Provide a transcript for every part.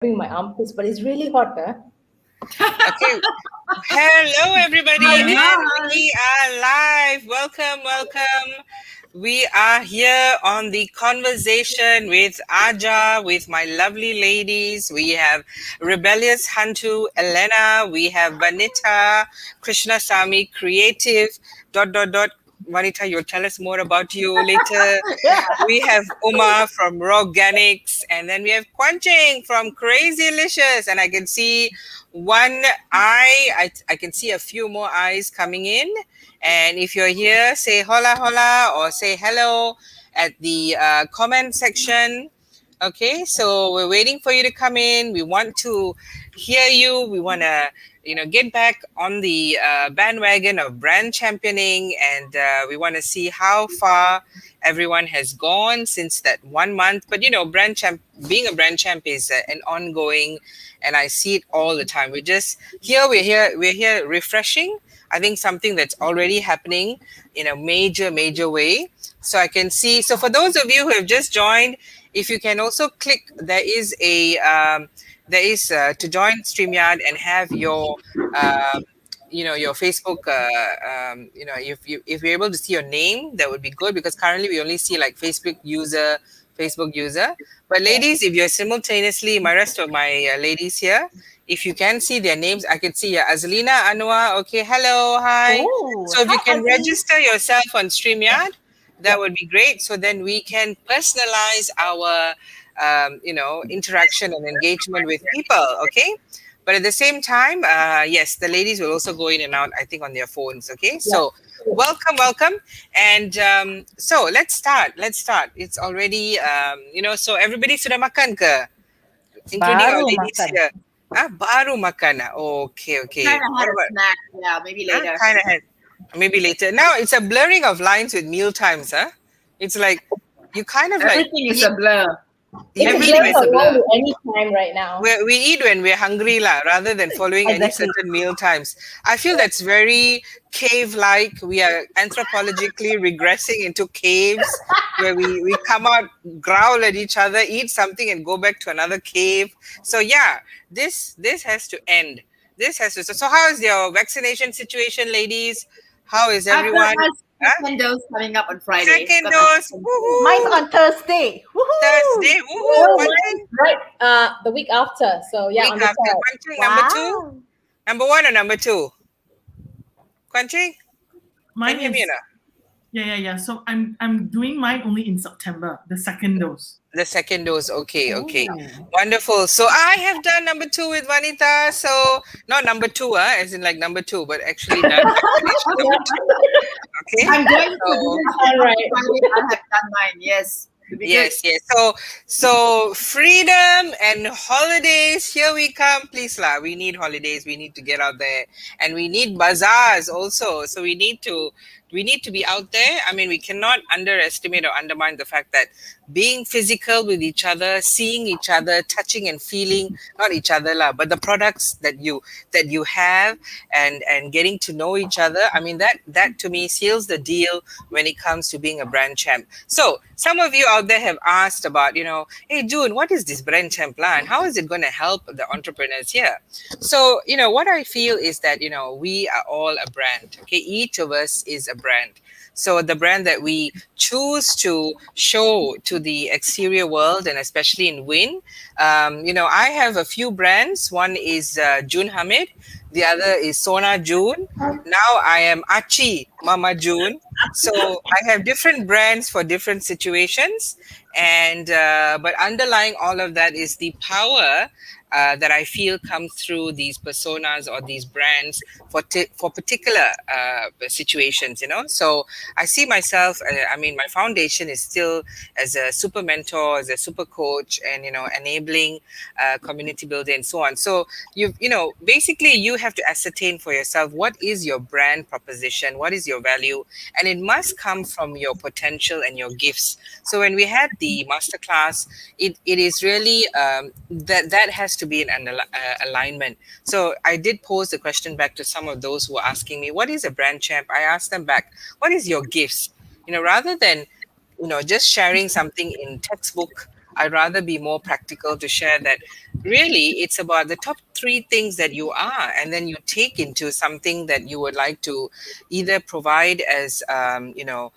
My armpits, but it's really hot, huh? Okay. Hello, everybody, Hi. and we are live. Welcome, welcome. We are here on the conversation with Aja, with my lovely ladies. We have Rebellious Hantu, Elena. We have Vanitha, Krishna Sami, Creative, dot, dot, dot. Vanitha, you'll tell us more about you later. We have Uma from Raw Organics, and then we have Kuan Cheng from Crazylicious, and I can see one eye. I can see a few more eyes coming in. And if you're here, say hola hola or say hello at the comment section. Okay, so we're waiting for you to come in. We want to hear you. We want to, get back on the bandwagon of brand championing, and we want to see how far everyone has gone since that 1 month. But being a brand champ is an ongoing, and I see it all the time. We're here refreshing. I think something that's already happening in a major way. So I can see. So for those of you who have just joined, if you can also click, there is to join StreamYard and have your your Facebook, if you're able to see your name, that would be good, because currently we only see like Facebook user. But ladies, if you're simultaneously, my rest of my ladies here, if you can see their names, I can see Azlina Anwar. Okay, hello, hi. Oh, So if you hi, can Azli. register yourself on StreamYard, that would be great. So then we can personalize our interaction and engagement with people. Okay. But at the same time, yes, the ladies will also go in and out, I think, on their phones. Okay. So welcome. And so let's start. It's already, so everybody sudah makan ke? Including our Baru ladies makan. here. Baru makan. Okay. Kind of What had a about, snack. Yeah, maybe later. kind of had, maybe later. Now it's a blurring of lines with meal times, huh? It's like you kind of like Everything is a blur. It's Everything blurring is a along blur. with any time right now. we eat when we're hungry, rather than following any Exactly. certain meal times. I feel that's very cave-like. We are anthropologically regressing into caves where we come out, growl at each other, eat something, and go back to another cave. So yeah, this has to end. This has to. So how is your vaccination situation, ladies? How is I've got everyone? my Huh? second dose coming up on Friday. Second Got my dose. second Woohoo! Mine's on Thursday. Woohoo! Thursday. Woohoo! Oh, Kuan mine's right. The week after. So yeah, Week on the after. 3rd. Kuan Cheng, number two. Number one or number two? Kuan Cheng, Mine can you hear me is or not? yeah. So I'm doing mine only in September, the second dose. The second dose. Okay. Oh. Wonderful. So I have done number two with Vanitha. So not number two, as in like number two, but actually done vaccination number two. Okay. I'm going to So, All right. Friday. I have done mine. Yes. It'll be good. yes. So freedom and holidays, here we come. Please lah, we need holidays. We need to get out there, and we need bazaars also. So we need to be out there. I mean, we cannot underestimate or undermine the fact that being physical with each other, seeing each other, touching and feeling, not each other lah, but the products that you have, and getting to know each other. I mean, that to me seals the deal when it comes to being a brand champ. So some of you out there have asked about, hey June, what is this brand champ plan? How is it going to help the entrepreneurs here? So, what I feel is that, we are all a brand. Okay, each of us is a brand. So the brand that we choose to show to the exterior world, and especially in WIEN, I have a few brands. One is June Hamid. The other is Sona June. Now I am Achi Mama June. So I have different brands for different situations. And but underlying all of that is the power that I feel comes through these personas or these brands for particular situations, So I see myself, my foundation is still as a super mentor, as a super coach, and, enabling community building and so on. So basically you have to ascertain for yourself, what is your brand proposition? What is your value? And it must come from your potential and your gifts. So when we had the masterclass, it is really that has to be an alignment. So I did pose the question back to some of those who were asking me, what is a brand champ? I asked them back, what is your gifts? Rather than just sharing something in textbook, I'd rather be more practical to share that really it's about the top 3 things that you are, and then you take into something that you would like to either provide as a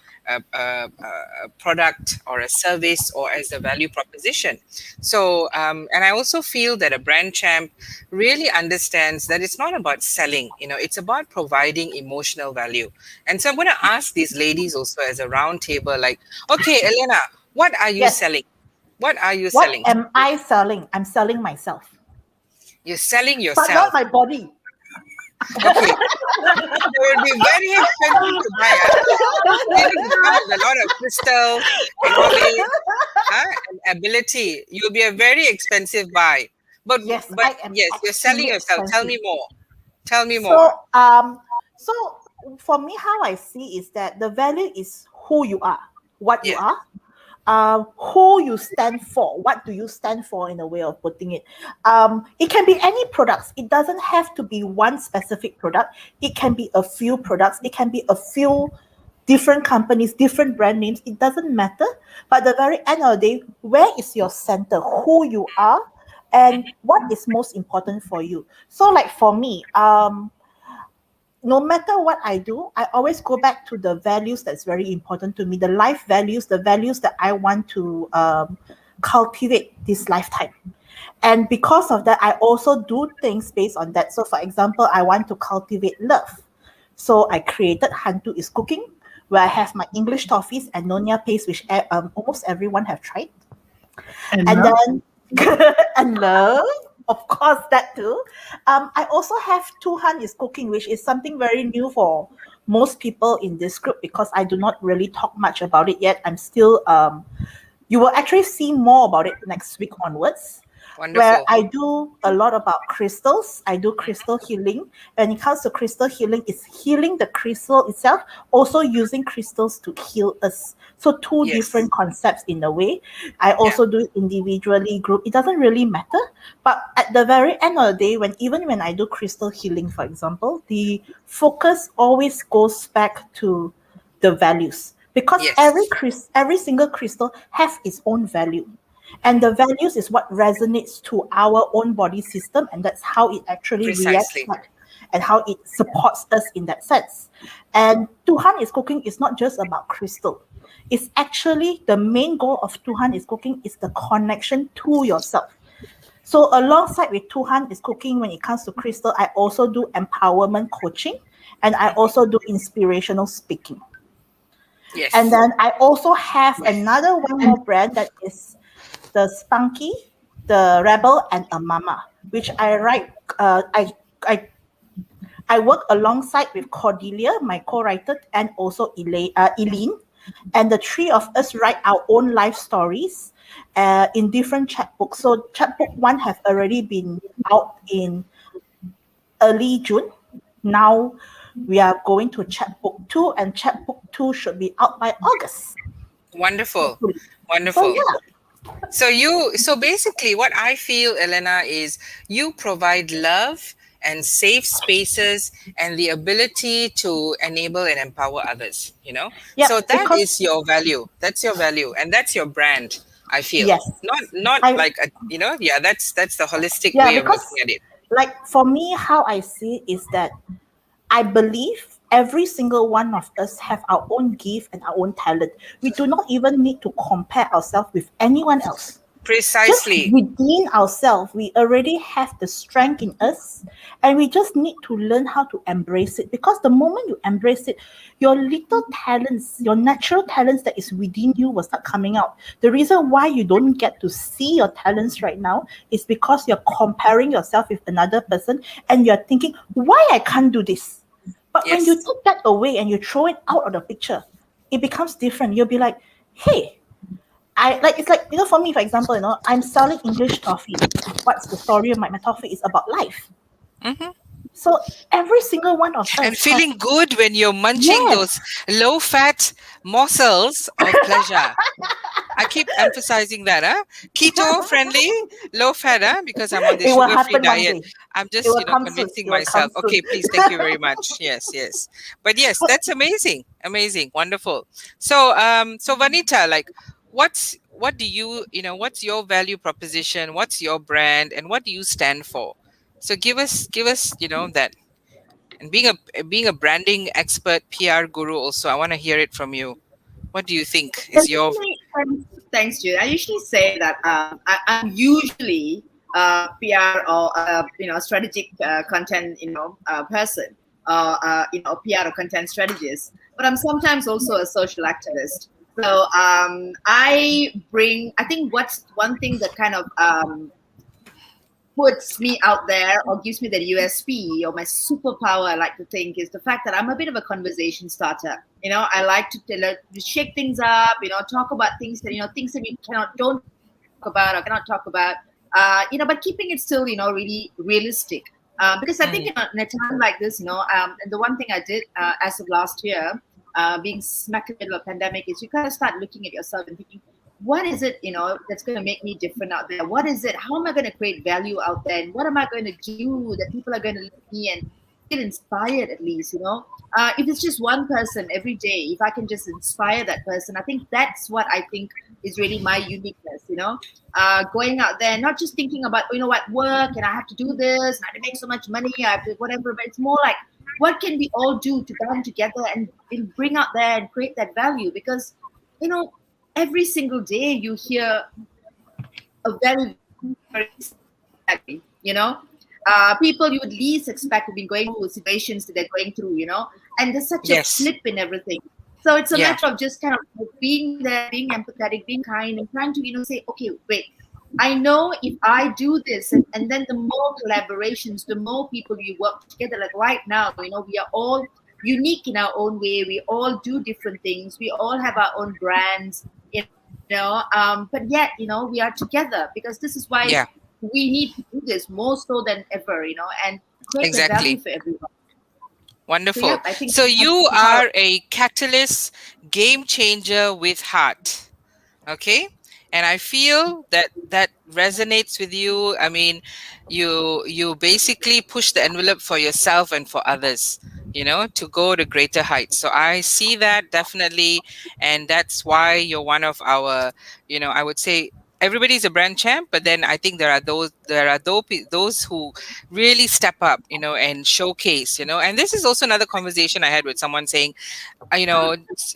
product or a service or as a value proposition. So and I also feel that a brand champ really understands that it's not about selling, it's about providing emotional value. And so I'm going to ask these ladies also as a round table, like, okay, Elena, what are you Yes. selling? What are you What selling? am I selling? I'm selling myself. You're selling But yourself. not my body. Okay. It would be very expensive to buy. It will come with a lot of crystals and knowledge, and ability. You'll be a very expensive buy. But Yes, but I am yes, you're selling extremely yourself. Tell me expensive. more. Tell me more. So for me, how I see is that the value is who you are, what you Yes. are, who you stand for. What do you stand for in a way of putting it? It can be any products. It doesn't have to be one specific product. It can be a few products. It can be a few different companies, different brand names. It doesn't matter. But at the very end of the day, where is your center? Who you are and what is most important for you? So like for me, no matter what I do, I always go back to the values that's very important to me, the life values, the values that I want to cultivate this lifetime. And because of that, I also do things based on that. So for example, I want to cultivate love. So I created Hantu is Cooking, where I have my English toffees and Nonya paste, which almost everyone have tried. And then and love, of course, that too. I also have Tuhan is Cooking, which is something very new for most people in this group because I do not really talk much about it yet. I'm still you will actually see more about it next week onwards. Wonderful. Where I do a lot about crystals. I do crystal healing. When it comes to crystal healing, it's healing the crystal itself, also using crystals to heal us. So two Yes. different concepts in a way. I also do it individually, group. It doesn't really matter. But at the very end of the day, even when I do crystal healing, for example, the focus always goes back to the values. Because Yes. every single crystal has its own value. And the values is what resonates to our own body system, and that's how it actually reacts Precisely. back and how it supports us in that sense. And Tuhan is Cooking is not just about crystal. It's actually the main goal of Tuhan is Cooking is the connection to yourself. So alongside with Tuhan is Cooking, when it comes to crystal, I also do empowerment coaching and I also do inspirational speaking. Yes. And then I also have another one more brand that is the Spunky, the Rebel, and a Mama, which I write. I work alongside with Cordelia, my co-writer, and also Eileen, and the three of us write our own life stories in different chapbooks. So chapbook 1 have already been out in early June. Now we are going to chapbook 2, and chapbook 2 should be out by August. Wonderful. Hopefully. Wonderful. So yeah. So basically what I feel, Elena, is you provide love and safe spaces and the ability to enable and empower others, Yeah, so that because- is your value. That's your value, and that's your brand, I feel. Yes. Not like that's the holistic Yeah, way of because looking at it. like for me, how I see it is that I believe every single one of us have our own gift and our own talent. We do not even need to compare ourselves with anyone else. Precisely. Just within ourselves, we already have the strength in us, and we just need to learn how to embrace it. Because the moment you embrace it, your little talents, your natural talents that is within you will start coming out. The reason why you don't get to see your talents right now is because you're comparing yourself with another person, and you're thinking, why I can't do this? But when you Yes. take that away and you throw it out of the picture, it becomes different. You'll be like, hey, it's like, for me, for example, I'm selling English toffee. What's the story of my toffee? Is about life. Mm-hmm. So every single one of us And feeling good when you're munching Yes. those low-fat morsels of pleasure. I keep emphasizing that, keto-friendly, low-fat, because I'm on the It will sugar-free happen one diet. day. I'm just, It will come soon. convincing It will come myself. soon. Okay, please, thank you very much. Yes. But yes, that's amazing, wonderful. So, so Vanitha, like, what's what do you, what's your value proposition? What's your brand, and what do you stand for? So give us, that. And being a branding expert, PR guru, also, I want to hear it from you. What do you think is your? Thanks, Jude. I usually say that I'm usually PR or strategic content person, PR or content strategist. But I'm sometimes also a social activist. So I think what's one thing that kind of puts me out there or gives me the USP or my superpower, I like to think, is the fact that I'm a bit of a conversation starter. I like to shake things up, talk about things that, things that we don't talk about or cannot talk about, but keeping it still, really realistic. Because I think in a time like this, and the one thing I did as of last year, being smack in the middle of pandemic, is you kind of start looking at yourself and thinking, what is it, that's going to make me different out there? What is it? How am I going to create value out there? And what am I going to do that people are going to look at me and get inspired at least, If it's just one person every day, if I can just inspire that person, I think that's what I think is really my uniqueness, going out there, not just thinking about, work, and I have to do this, and I have to make so much money, I have to whatever, but it's more like, what can we all do to band together and bring out there and create that value? Because, every single day you hear a very, very people you would least expect have been going through situations that they're going through, and there's such a flip in everything. So it's a matter of just kind of being there, being empathetic, being kind, and trying to, say, okay, wait, I know if I do this, and then the more collaborations, the more people you work together. Like right now, we are all unique in our own way. We all do different things. We all have our own brands, but yet, we are together because this is why we need to do this more so than ever, and create the value for everyone. Wonderful. So you are a catalyst, game changer with heart. Okay. And I feel that resonates with you. I mean, you basically push the envelope for yourself and for others, to go to greater heights. So I see that definitely. And that's why you're one of our, I would say everybody's a brand champ, but then I think there are those who really step up, and showcase, and this is also another conversation I had with someone saying,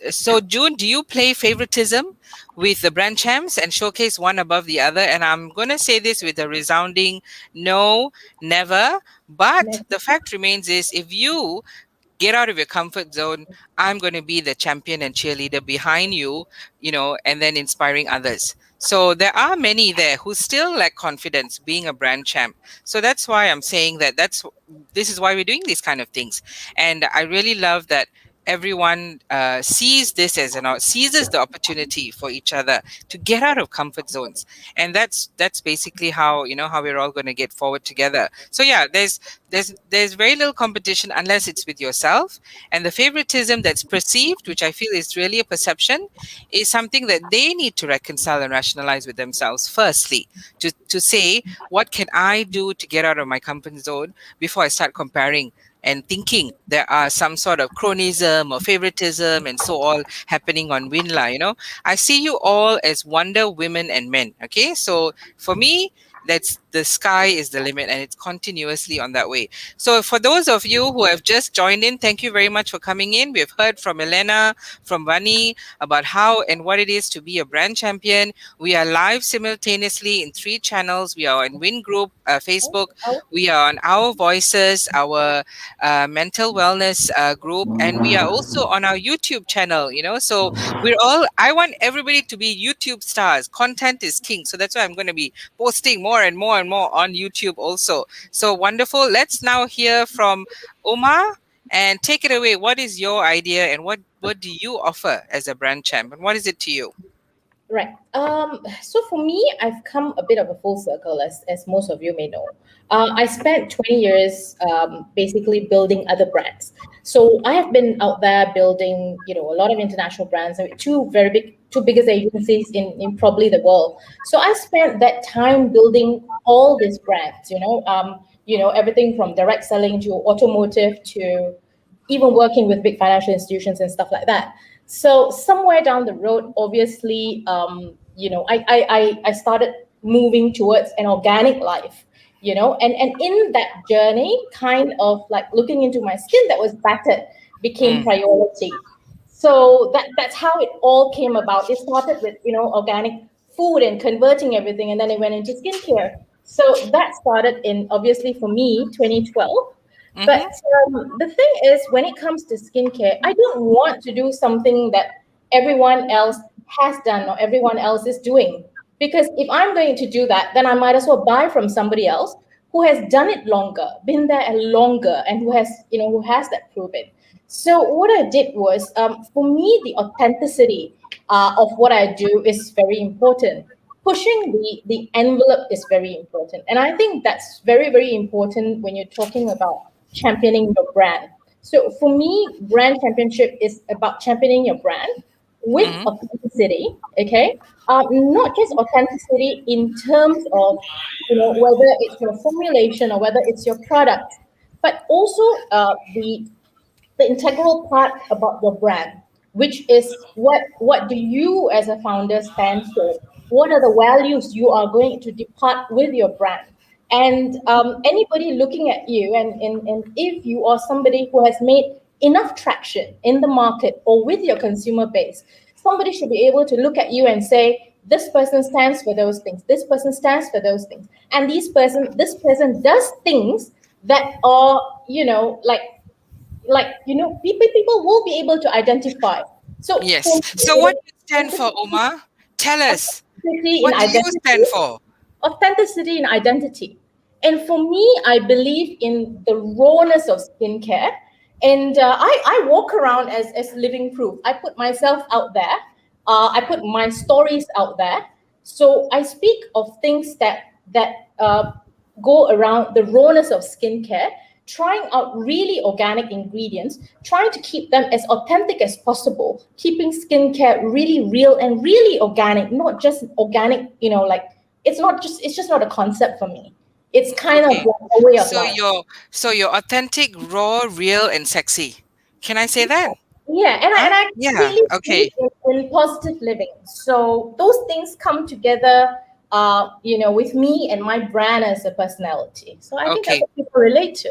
so June, do you play favoritism with the brand champs and showcase one above the other? And I'm going to say this with a resounding no, never. But the fact remains is, if you get out of your comfort zone, I'm going to be the champion and cheerleader behind you, and then inspiring others. So there are many there who still lack confidence being a brand champ. So that's why I'm saying this is why we're doing these kind of things. And I really love that everyone sees this as seizes the opportunity for each other to get out of comfort zones. And that's basically how, how we're all going to get forward together. So yeah, there's very little competition unless it's with yourself. And the favoritism that's perceived, which I feel is really a perception, is something that they need to reconcile and rationalize with themselves firstly, to say, what can I do to get out of my comfort zone before I start comparing and thinking there are some sort of cronyism or favoritism and so all happening on WIEN. I see you all as wonder women and men. Okay, so for me, that's the sky is the limit, and it's continuously on that way. So for those of you who have just joined in, thank you very much for coming in. We've heard from Elena, from Vani, about how and what it is to be a brand champion. We are live simultaneously in 3 channels. We are on WIEN Group, Facebook. We are on Our Voices, our mental wellness group, and we are also on our YouTube channel. So I want everybody to be YouTube stars. Content is king. So that's why I'm going to be posting more and more on YouTube also. So wonderful. Let's now hear from Omar and take it away. What is your idea, and what do you offer as a brand champ, and what is it to you? Right. So for me, I've come a bit of a full circle, as most of you may know. I spent 20 years basically building other brands. So I have been out there building, a lot of international brands, two biggest agencies in probably the world. So I spent that time building all these brands, everything from direct selling to automotive to even working with big financial institutions and stuff like that. So somewhere down the road, obviously, I started moving towards an organic life, and in that journey, kind of like looking into my skin that was battered became priority. So that's how it all came about. It started with, organic food and converting everything, and then it went into skincare. So that started in, obviously for me, 2012. But the thing is, when it comes to skincare, I don't want to do something that everyone else has done or everyone else is doing. Because if I'm going to do that, then I might as well buy from somebody else who has done it longer, been there longer, and who has that proven. So what I did was, for me, the authenticity of what I do is very important. Pushing the envelope is very important. And I think that's very, very important when you're talking about championing your brand. So for me, brand championship is about championing your brand with authenticity, okay? Not just authenticity in terms of, whether it's your formulation or whether it's your product, but also the integral part about your brand, which is what do you as a founder stand for? What are the values you are going to depart with your brand? And anybody looking at you, and if you are somebody who has made enough traction in the market or with your consumer base, somebody should be able to look at you and say, this person stands for those things. This person stands for those things. And this person does things that are, people will be able to identify. So Yes. So what do you stand for, Uma? Tell us. What do you stand for? Authenticity and identity. And for me, I believe in the rawness of skincare. And I walk around as living proof. I put myself out there. I put my stories out there. So I speak of things that go around the rawness of skincare, trying out really organic ingredients, trying to keep them as authentic as possible, keeping skincare really real and really organic, not just organic, it's just not a concept for me. It's kind of like a way of life. So you're authentic, raw, real, and sexy. Can I say that? Yeah, and I really okay. believe in positive living. So those things come together, with me and my brand as a personality. So I think that's what people relate to.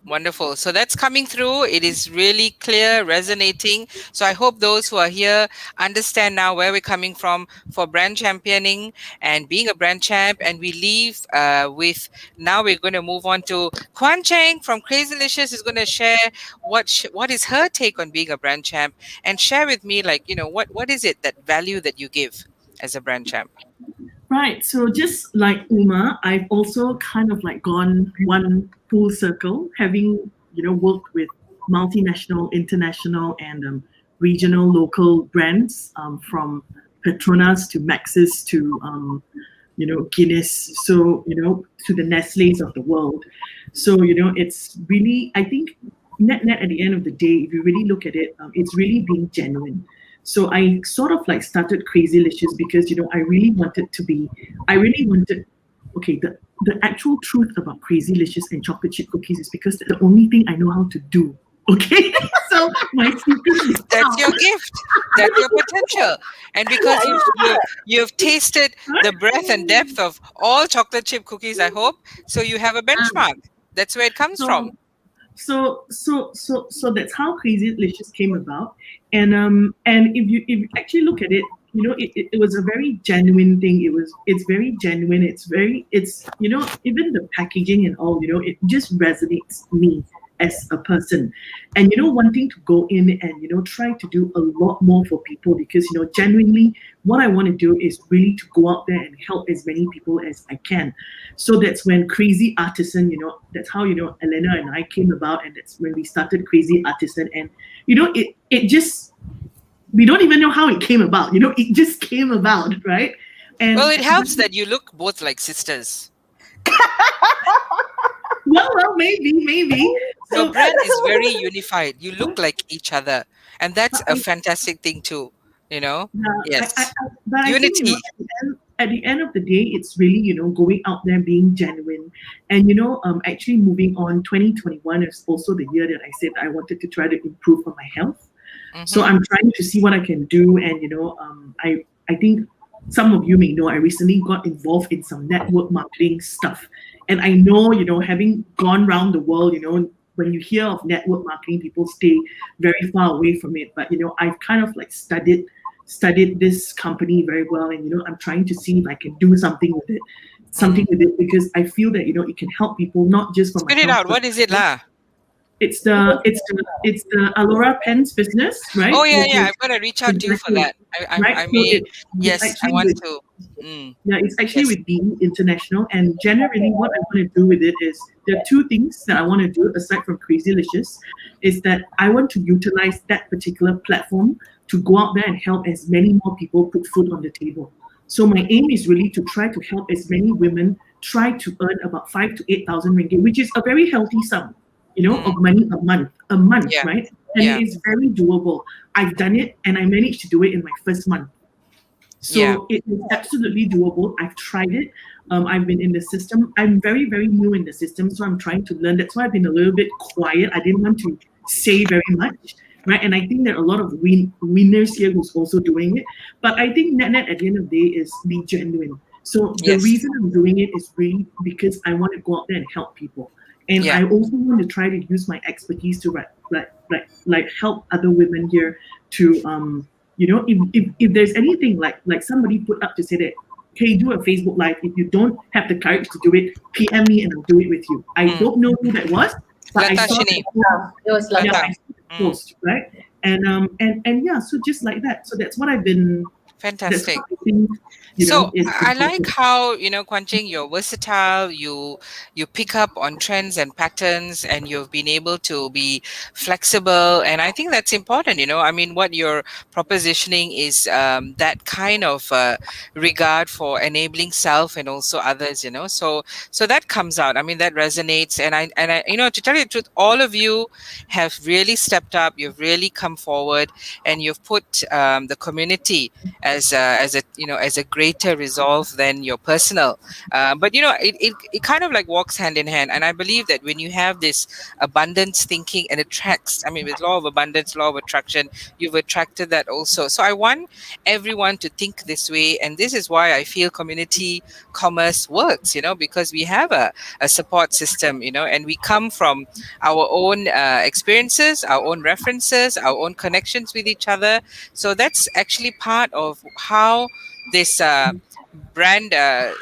Wonderful. So that's coming through. It is really clear, resonating. So I hope those who are here understand now where we're coming from for brand championing and being a brand champ. And we leave with, now we're going to move on to Kuan Cheng from Crazylicious is going to share what is her take on being a brand champ, and share with me, what is it, that value that you give as a brand champ? Right. So just like Uma, I've also kind of like gone one full circle, having, worked with multinational, international, and regional, local brands, from Petronas to Maxis to, Guinness, so, to the Nestle's of the world. So, it's really, I think, net at the end of the day, if you really look at it, it's really being genuine. So I sort of like started Crazylicious because, I really wanted, the actual truth about Crazylicious and chocolate chip cookies is because they're the only thing I know how to do. Okay, so my secret is that's your gift, that's your potential, and because you've tasted the breadth and depth of all chocolate chip cookies, I hope, so you have a benchmark. That's where it comes from. So that's how Crazylicious came about, and if you actually look at it, it was a very genuine thing. It's very genuine. It's even the packaging and all, it just resonates me as a person, and wanting to go in and try to do a lot more for people, because genuinely what I want to do is really to go out there and help as many people as I can. So that's when Crazy Artisan, that's how Elena and I came about, and that's when we started Crazy Artisan. And it just, we don't even know how it came about. It just came about, right? And well, it helps that you look both like sisters. Well, maybe. Your brand is very unified. You look like each other, and that's a fantastic thing too. Yes, unity. I think, at the end of the day, it's really going out there, being genuine, and actually moving on. 2021 is also the year that I said I wanted to try to improve on my health. So I'm trying to see what I can do, and I think some of you may know, I recently got involved in some network marketing stuff. And I know, having gone around the world, when you hear of network marketing, people stay very far away from it. But, I've kind of like studied this company very well. And, I'm trying to see if I can do something with it. Because I feel that, it can help people, not just from Spit it out. What is it, lah? It's the Alora Pens business, right? Oh yeah. I'm gonna reach out to you for that. I may. Yes, I want to. Yeah, it's actually with WIEN International, and generally what I want to do with it is there are two things that I want to do aside from Crazylicious, is that I want to utilize that particular platform to go out there and help as many more people put food on the table. So my aim is really to try to help as many women try to earn about 5,000 to 8,000 ringgit, which is a very healthy sum, of money a month, Yeah. right? And Yeah. it's very doable. I've done it, and I managed to do it in my first month. So it is absolutely doable. I've tried it. I've been in the system. I'm very, very new in the system, so I'm trying to learn. That's why I've been a little bit quiet. I didn't want to say very much, right? And I think there are a lot of winners here who's also doing it. But I think net at the end of the day is be genuine. So the Yes. reason I'm doing it is really because I want to go out there and help people. And Yeah. I also want to try to use my expertise to like help other women here to if there's anything like somebody put up to say that, hey, do a Facebook Live. If you don't have the courage to do it, PM me and I'll do it with you. I don't know who that was, but I saw Latashini. It was like I saw the post, right? And yeah, so just like that. So that's what I've been. Fantastic. That's what I think, So is I like important. how, Kuan Cheng, you're versatile. You pick up on trends and patterns, and you've been able to be flexible. And I think that's important. I mean, what you're propositioning is that kind of regard for enabling self and also others. So that comes out. I mean, that resonates. And I to tell you the truth, all of you have really stepped up. You've really come forward, and you've put the community as a greater resolve than your personal, but it kind of like walks hand in hand. And I believe that when you have this abundance thinking, and attracts, I mean, with law of abundance, law of attraction, you've attracted that also. So I want everyone to think this way, and this is why I feel community commerce works, because we have a support system, and we come from our own experiences, our own references, our own connections with each other. So that's actually part of how this brand.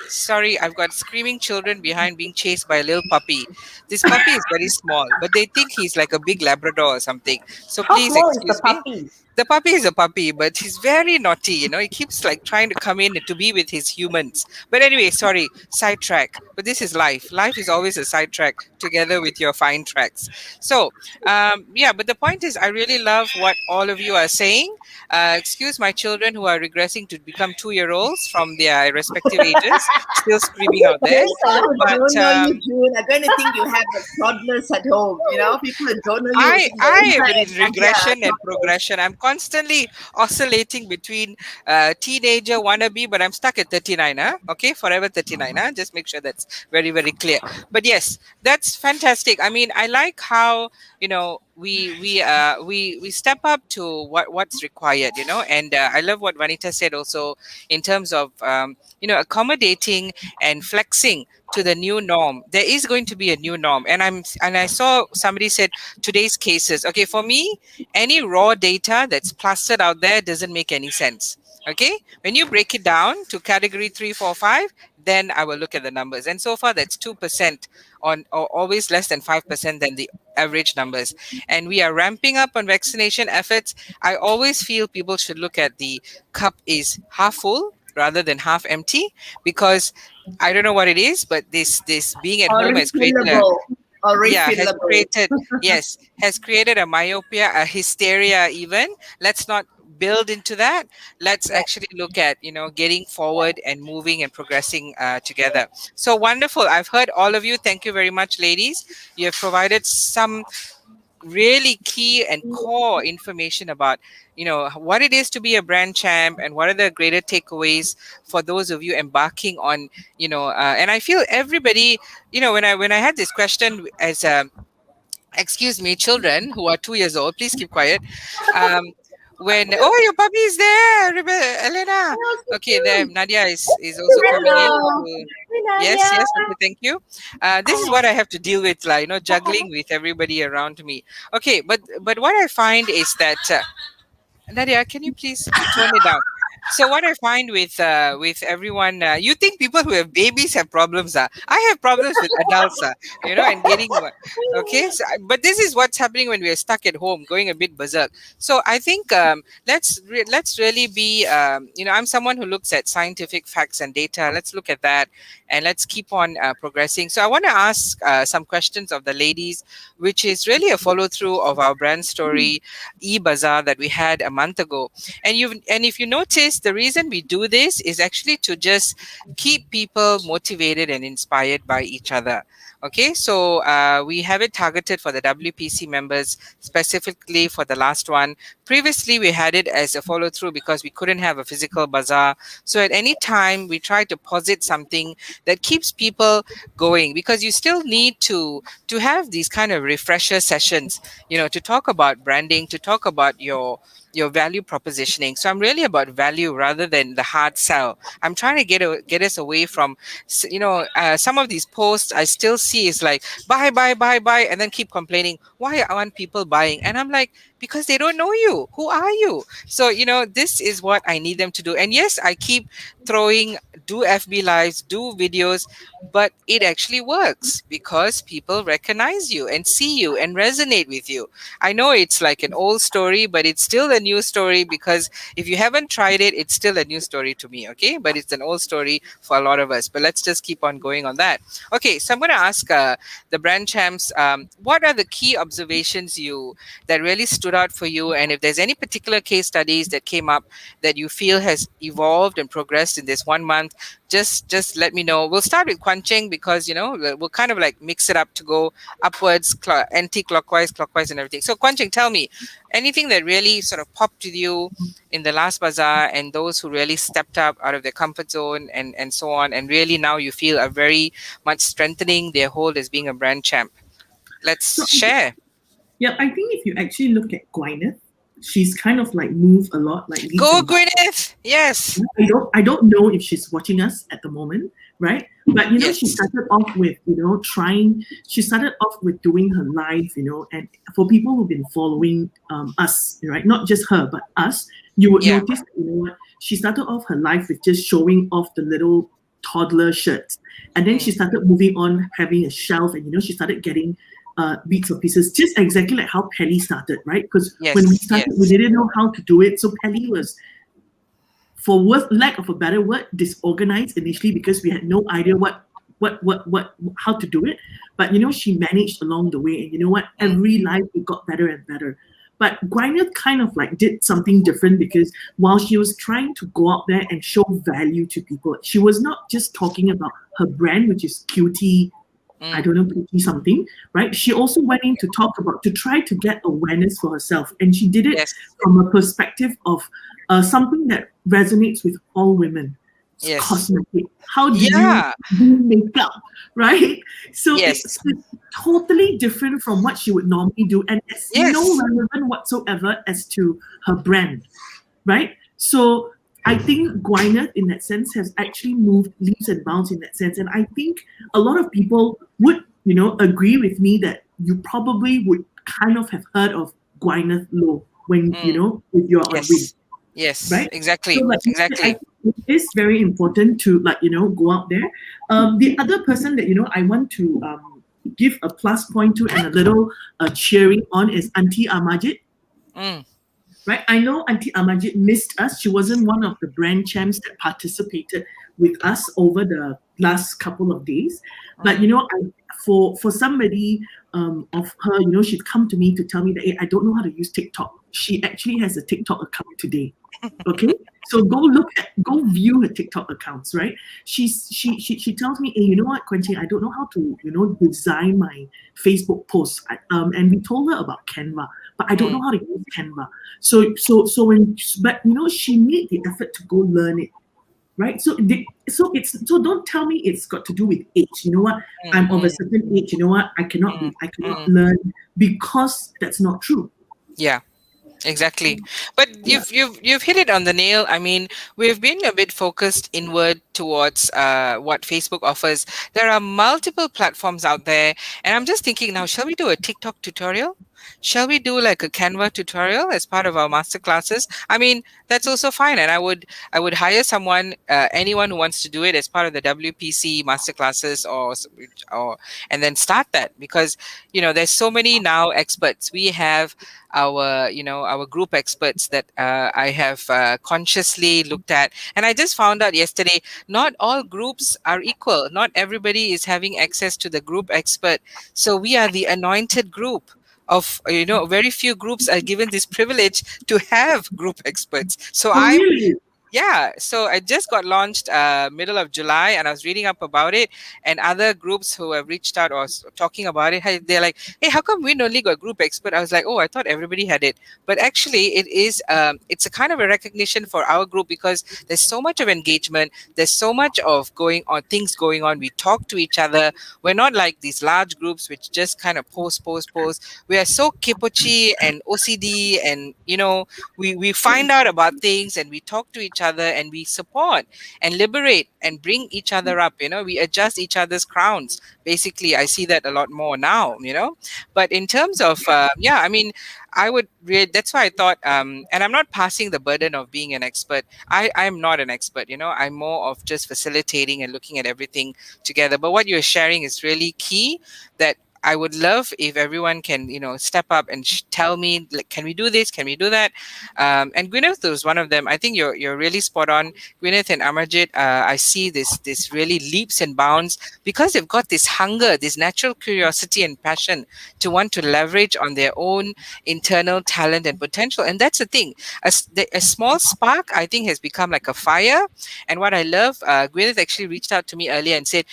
Sorry, I've got screaming children behind being chased by a little puppy. This puppy is very small, but they think he's like a big Labrador or something. So How please small is the excuse me. puppy? The puppy is a puppy, but he's very naughty. He keeps like trying to come in to be with his humans. But anyway, sorry, sidetrack. But this is life. Life is always a sidetrack together with your fine tracks. So, but the point is, I really love what all of you are saying. Excuse my children who are regressing to become 2-year-olds from their respective ages, still screaming out there. People who But don't know you, June, are going to think you have toddlers at home. People who don't know you. I am in Yeah. regression and progression. I'm constantly oscillating between teenager wannabe, but I'm stuck at 39. Okay, forever 39. Just make sure that's very, very clear. But yes, that's fantastic. I mean, I like how we step up to what's required. And I love what Vanitha said also in terms of accommodating and flexing to the new norm. There is going to be a new norm, and I saw somebody said today's cases. Okay, for me, any raw data that's plastered out there doesn't make any sense. Okay, when you break it down to category 3, 4, 5, then I will look at the numbers. And so far, that's 2% or always less than 5% than the average numbers. And we are ramping up on vaccination efforts. I always feel people should look at the cup is half full rather than half empty, because I don't know what it is, but this being at home has created has created a myopia, a hysteria even. Let's not build into that. Let's actually look at getting forward and moving and progressing together. So wonderful. I've heard all of you. Thank you very much, ladies. You have provided some really key and core information about what it is to be a brand champ, and what are the greater takeaways for those of you embarking on and I feel everybody, when I had this question as excuse me, children who are 2 years old, please keep quiet. when your puppy is there, Elena. Okay, there Nadia is also coming in. Yes, yes. Okay, thank you. This is what I have to deal with, like, juggling with everybody around me. Okay, but what I find is that Nadia, can you please tone it down? So what I find with everyone, you think people who have babies have problems? I have problems with adults, and getting one. Okay, so, but this is what's happening when we are stuck at home, going a bit berserk. So I think let's really be, I'm someone who looks at scientific facts and data. Let's look at that, and let's keep on progressing. So I want to ask some questions of the ladies, which is really a follow through of our brand story e-bazaar that we had a month ago. And if you notice, the reason we do this is actually to just keep people motivated and inspired by each other. Okay, so we have it targeted for the WPC members, specifically for the last one. Previously, we had it as a follow through because we couldn't have a physical bazaar. So at any time, we try to posit something that keeps people going, because you still need to have these kind of refresher sessions, to talk about branding, to talk about your value propositioning. So I'm really about value rather than the hard sell. I'm trying to get us away from, some of these posts I still see is like buy, and then keep complaining. Why aren't people buying? And I'm like, because they don't know you. Who are you? So, this is what I need them to do. And yes, I keep throwing, do FB lives, do videos, but it actually works because people recognize you and see you and resonate with you. I know it's like an old story, but it's still a new story, because if you haven't tried it, it's still a new story to me. Okay, but it's an old story for a lot of us. But let's just keep on going on that. Okay, so I'm going to ask the brand champs, what are the key observations that really stood out for you, and if there's any particular case studies that came up that you feel has evolved and progressed in this 1 month, just let me know. We'll start with Kuan Cheng, because we'll kind of like mix it up to go upwards, anti-clockwise, clockwise, and everything. So Kuan Cheng, tell me anything that really sort of popped with you in the last bazaar, and those who really stepped up out of their comfort zone and so on, and really now you feel are very much strengthening their hold as being a brand champ. Let's share. Yeah, I think if you actually look at Gwyneth, she's kind of like moved a lot. Like go Gwyneth, yes. I don't know if she's watching us at the moment, right? But Yes. she started off with She started off with doing her live, and for people who've been following us, right? Not just her, but us, you would Yeah. notice that, she started off her live with just showing off the little toddler shirts, and then she started moving on, having a shelf, and she started getting bits or pieces, just exactly like how Pelly started, right? Because Yes, when we started, yes. we didn't know how to do it. So Pelly was, for lack of a better word, disorganized initially, because we had no idea how to do it. But she managed along the way, and you know what? Every life it got better and better. But Gwyneth kind of like did something different, because while she was trying to go out there and show value to people, she was not just talking about her brand, which is cutie, I don't know, cutie something, right? She also went in to try to get awareness for herself. And she did it Yes. from a perspective of something that resonates with all women. Yes. Cosmetic. How do Yeah. you do makeup, right? So Yes. it's totally different from what she would normally do. And it's Yes. no relevant whatsoever as to her brand, right? So I think Gwyneth, in that sense, has actually moved leaps and bounds in that sense. And I think a lot of people would, agree with me that you probably would kind of have heard of Gwyneth Low when, if you're on Yes. WIEN. Yes. Right? Exactly. So, Exactly. I think it is very important to, go out there. The other person that, I want to give a plus point to and a little cheering on is Auntie Amajit. Right, I know Auntie Amajit missed us. She wasn't one of the brand champs that participated with us over the last couple of days. But for somebody of her, she'd come to me to tell me that, hey, I don't know how to use TikTok. She actually has a TikTok account today. Okay, so go view her TikTok accounts, right? She tells me, hey, you know what, Kuan Cheng, I don't know how to design my Facebook posts. And we told her about Canva, but I don't know how to use Canva. So she made the effort to go learn it, right? So don't tell me it's got to do with age. You know what? I'm of a certain age. You know what? I cannot learn, because that's not true. Yeah. Exactly. But you've hit it on the nail. I mean, we've been a bit focused inward towards what Facebook offers. There are multiple platforms out there, and I'm just thinking now, shall we do a TikTok tutorial? Shall we do like a Canva tutorial as part of our master classes? I mean, that's also fine, and I would hire someone, anyone who wants to do it as part of the WPC master classes, or and then start that, because there's so many now experts. We have our group experts that I have consciously looked at, and I just found out yesterday, not all groups are equal. Not everybody is having access to the group expert. So we are the anointed group of very few groups are given this privilege to have group experts. So Oh, really? yeah, so I just got launched middle of July, and I was reading up about it, and other groups who have reached out or talking about it, they're like, hey, how come we only got group expert? I was like, oh, I thought everybody had it. But actually it is it's a kind of a recognition for our group, because there's so much of engagement, there's so much of things going on. We talk to each other. We're not like these large groups which just kind of post. We are so kipochi and OCD, and we find out about things, and we talk to each other, and we support and liberate and bring each other up. We adjust each other's crowns. Basically, I see that a lot more now. But in terms of I mean, that's why I thought, and I'm not passing the burden of being an expert. I'm not an expert. I'm more of just facilitating and looking at everything together. But what you're sharing is really key, that I would love if everyone can, step up and tell me, like, can we do this? Can we do that? And Gwyneth was one of them. I think you're really spot on. Gwyneth and Amarjit, I see this really leaps and bounds, because they've got this hunger, this natural curiosity and passion to want to leverage on their own internal talent and potential. And that's the thing. A small spark, I think, has become like a fire. And what I love, Gwyneth actually reached out to me earlier and said,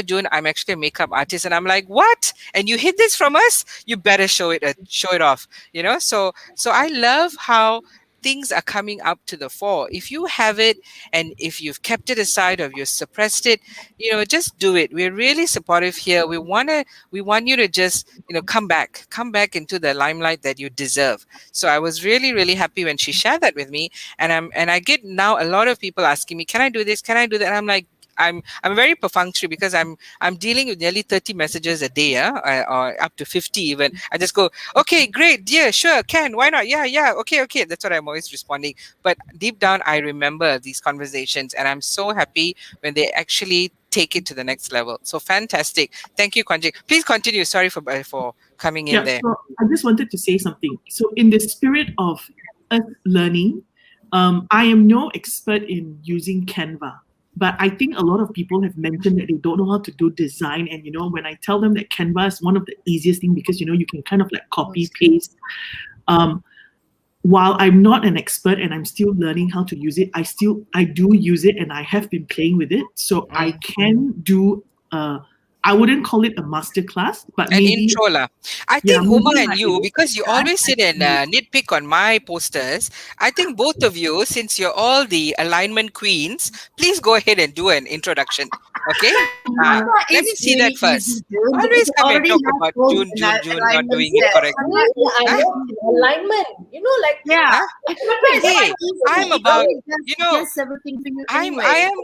June, I'm actually a makeup artist. And I'm like, what? And you hid this from us? You better show it off. So I love how things are coming up to the fore. If you have it, and if you've kept it aside or you've suppressed it, just do it. We're really supportive here. We want you to just come back into the limelight that you deserve. So I was really, really happy when she shared that with me, and I get now a lot of people asking me, can I do this, can I do that? And I'm like, I'm very perfunctory, because I'm dealing with nearly 30 messages a day, or up to 50 even. I just go, okay, great, yeah, sure, can, why not, yeah, okay. That's what I'm always responding. But deep down, I remember these conversations, and I'm so happy when they actually take it to the next level. So fantastic. Thank you, Kuan Cheng. Please continue. Sorry for coming in there. So I just wanted to say something. So in the spirit of us learning, I am no expert in using Canva. But I think a lot of people have mentioned that they don't know how to do design. And, when I tell them that Canva is one of the easiest things, because, you can kind of like copy, paste. While I'm not an expert and I'm still learning how to use it, I do use it, and I have been playing with it. So I can do, I wouldn't call it a master class, but an maybe intro lah. I think Uma and you, because you always sit and nitpick on my posters, I think both of you, since you're all the alignment queens, please go ahead and do an introduction. Okay? Let me see that first. Always come and talk about June not doing it correctly. I know alignment. Like Hey, I'm about Yes, everything for you. I am.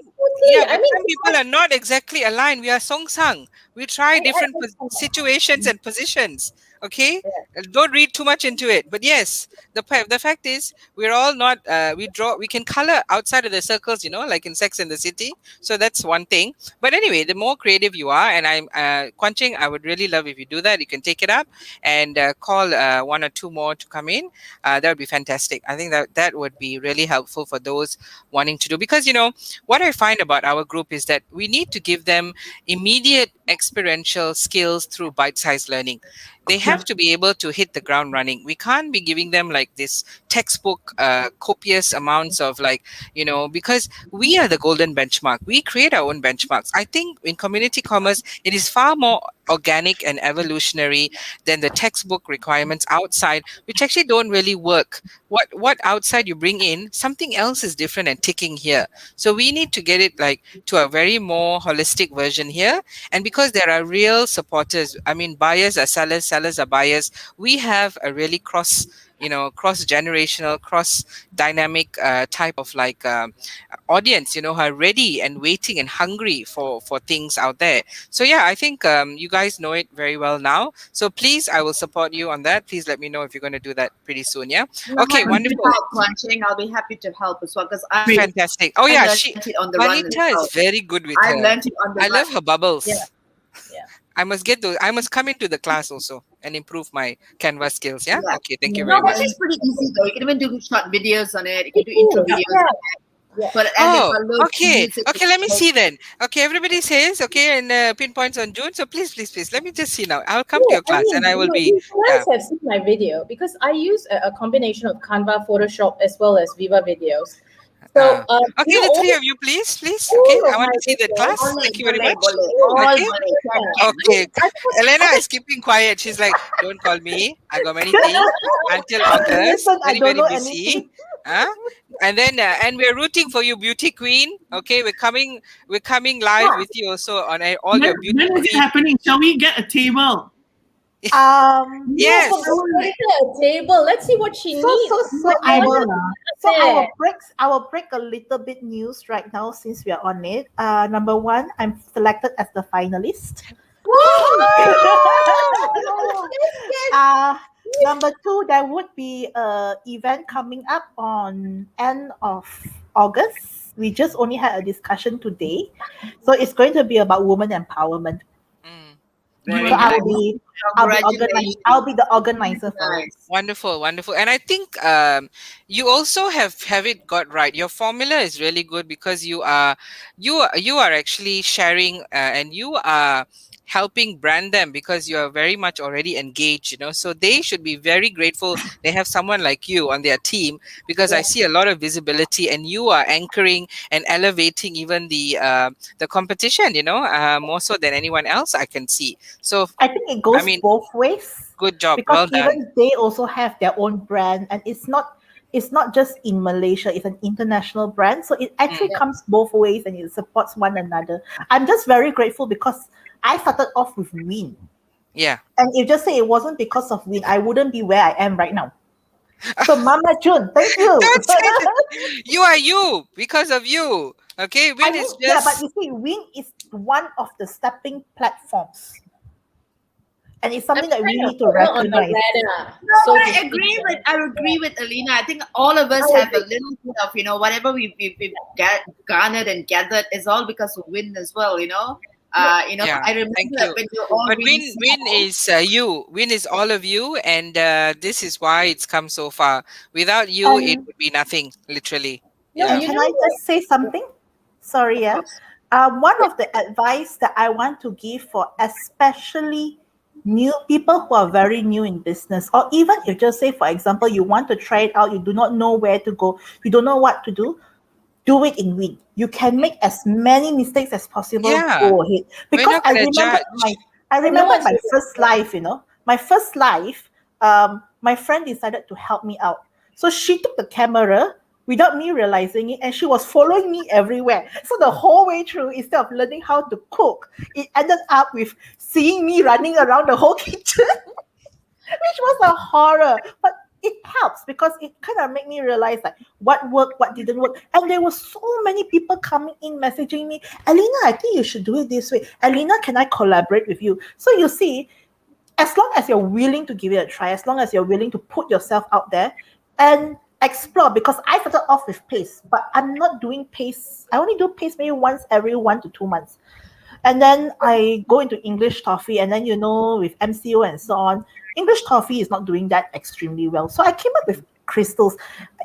Yeah, but some people are not exactly aligned. We are song sang. We try different situations and positions. Okay, don't read too much into it. But yes, the fact is, we're all not. We can color outside of the circles. Like in Sex and the City. So that's one thing. But anyway, the more creative you are, and I'm Kuan Cheng, I would really love if you do that. You can take it up and call one or two more to come in. That would be fantastic. I think that would be really helpful for those wanting to do, because what I find about our group is that we need to give them immediate experiential skills through bite-sized learning. They have to be able to hit the ground running. We can't be giving them like this textbook, copious amounts of because we are the golden benchmark. We create our own benchmarks. I think in community commerce, it is far more organic and evolutionary than the textbook requirements outside, which actually don't really work. What outside you bring in, something else is different and ticking here. So we need to get it to a very more holistic version here. And because there are real supporters, I mean, buyers are sellers, sellers are buyers, we have a really cross cross generational, cross dynamic type of like audience, who are ready and waiting and hungry for things out there. So yeah, I think you guys know it very well now. So please, I will support you on that. Please let me know if you're going to do that pretty soon. Yeah. No, Okay. happy to Wonderful. help, Kuan Cheng. I'll be happy to help as well because I Fantastic. Oh yeah, learned it on the run as Vanitha well. is very good with I her. learned it on the I run. love her bubbles. Yeah. Yeah. I must get those. I must come into the class also and improve my Canva skills. Yeah. Yeah. Okay. Thank you No, very but much. it's pretty easy though. You can even do short videos on it. You can do intro Yeah. videos. Yeah. But and Oh, if I load okay. music, Okay, let me see then. Okay, everybody says, okay, and pinpoints on June. So please, please, please, let me just see now. I'll come to Yeah, your class and I will be, you yeah. guys have seen my video because I use a combination of Canva, Photoshop, as well as Viva videos. So, Okay, the three of you, please. all Okay, of I want my to see that videos- class. Boleh, Thank you very boleh, much. boleh. All Okay. boleh. Okay, Elena is keeping quiet. She's like, don't call me. I got many things until August. Listen, I Very, don't very know busy. anything. Huh? And then, and we're rooting for you, beauty queen. Okay, we're coming live with you also on all your beauty When is it queen. happening? Shall we get a table? Yes. No, but we're getting a table. Let's see what she needs. So I will there. I will break a little bit news right now since we are on it. Number one, I'm selected as the finalist. Number two, there would be a event coming up on end of August. We just only had a discussion today, so it's going to be about women empowerment. Very So nice. I'll be the organizer for it. Wonderful, wonderful. And I think you also have it got right. Your formula is really good because you are actually sharing and you are helping brand them because you are very much already engaged, so they should be very grateful they have someone like you on their team because I see a lot of visibility and you are anchoring and elevating even the competition, more so than anyone else I can see. So I think it goes both ways. Good job. Because Well done. even they also have their own brand, and it's not just in Malaysia, it's an international brand. So it actually comes both ways and it supports one another. I'm just very grateful because I started off with WIEN. Yeah. And if just say it wasn't because of WIEN, I wouldn't be where I am right now. So Mama June, thank you. Don't say that. You are you because of you. Okay, WIEN is just... Yeah, but you see, WIEN is one of the stepping platforms. And it's something that we need to recognize. No, I agree with Elena. I think all of us have a little bit of, whatever we've garnered and gathered is all because of WIEN as well, I remember when you're all but really WIEN is you. WIEN is all of you, and this is why it's come so far. Without you, it would be nothing, literally. Can I just say something? Sorry, one of the advice that I want to give for especially new people who are very new in business, or even if just say, for example, you want to try it out, you do not know where to go, you don't know what to do it in WIEN. You can make as many mistakes as possible. Go ahead. Because I remember my first life, my first life, my friend decided to help me out. So she took the camera without me realizing it, and she was following me everywhere. So the whole way through, instead of learning how to cook, it ended up with seeing me running around the whole kitchen, which was a horror. But it helps because it kind of made me realize like what worked, what didn't work. And there were so many people coming in messaging me, Elena, I think you should do it this way. Elena, can I collaborate with you? So you see, as long as you're willing to give it a try, as long as you're willing to put yourself out there and explore, because I started off with paste, but I'm not doing paste. I only do paste maybe once every 1 to 2 months. And then I go into English toffee, and then with MCO and so on, English toffee is not doing that extremely well. So I came up with crystals.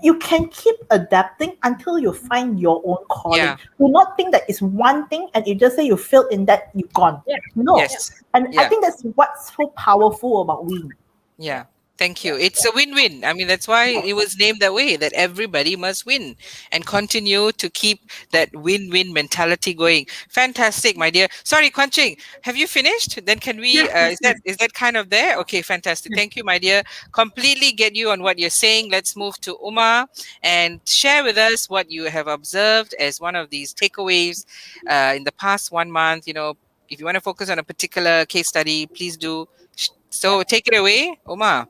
You can keep adapting until you find your own calling. Do not think that it's one thing and you just say you failed in that, you're gone. No. And I think that's what's so powerful about WIEN. Yeah. Thank you. It's a win-win. I mean, that's why it was named that way, that everybody must win and continue to keep that win-win mentality going. Fantastic, my dear. Sorry, Kuan Cheng, have you finished? Then can we, is that kind of there? Okay, fantastic. Thank you, my dear. Completely get you on what you're saying. Let's move to Uma and share with us what you have observed as one of these takeaways in the past 1 month. If you want to focus on a particular case study, please do. So take it away, Uma.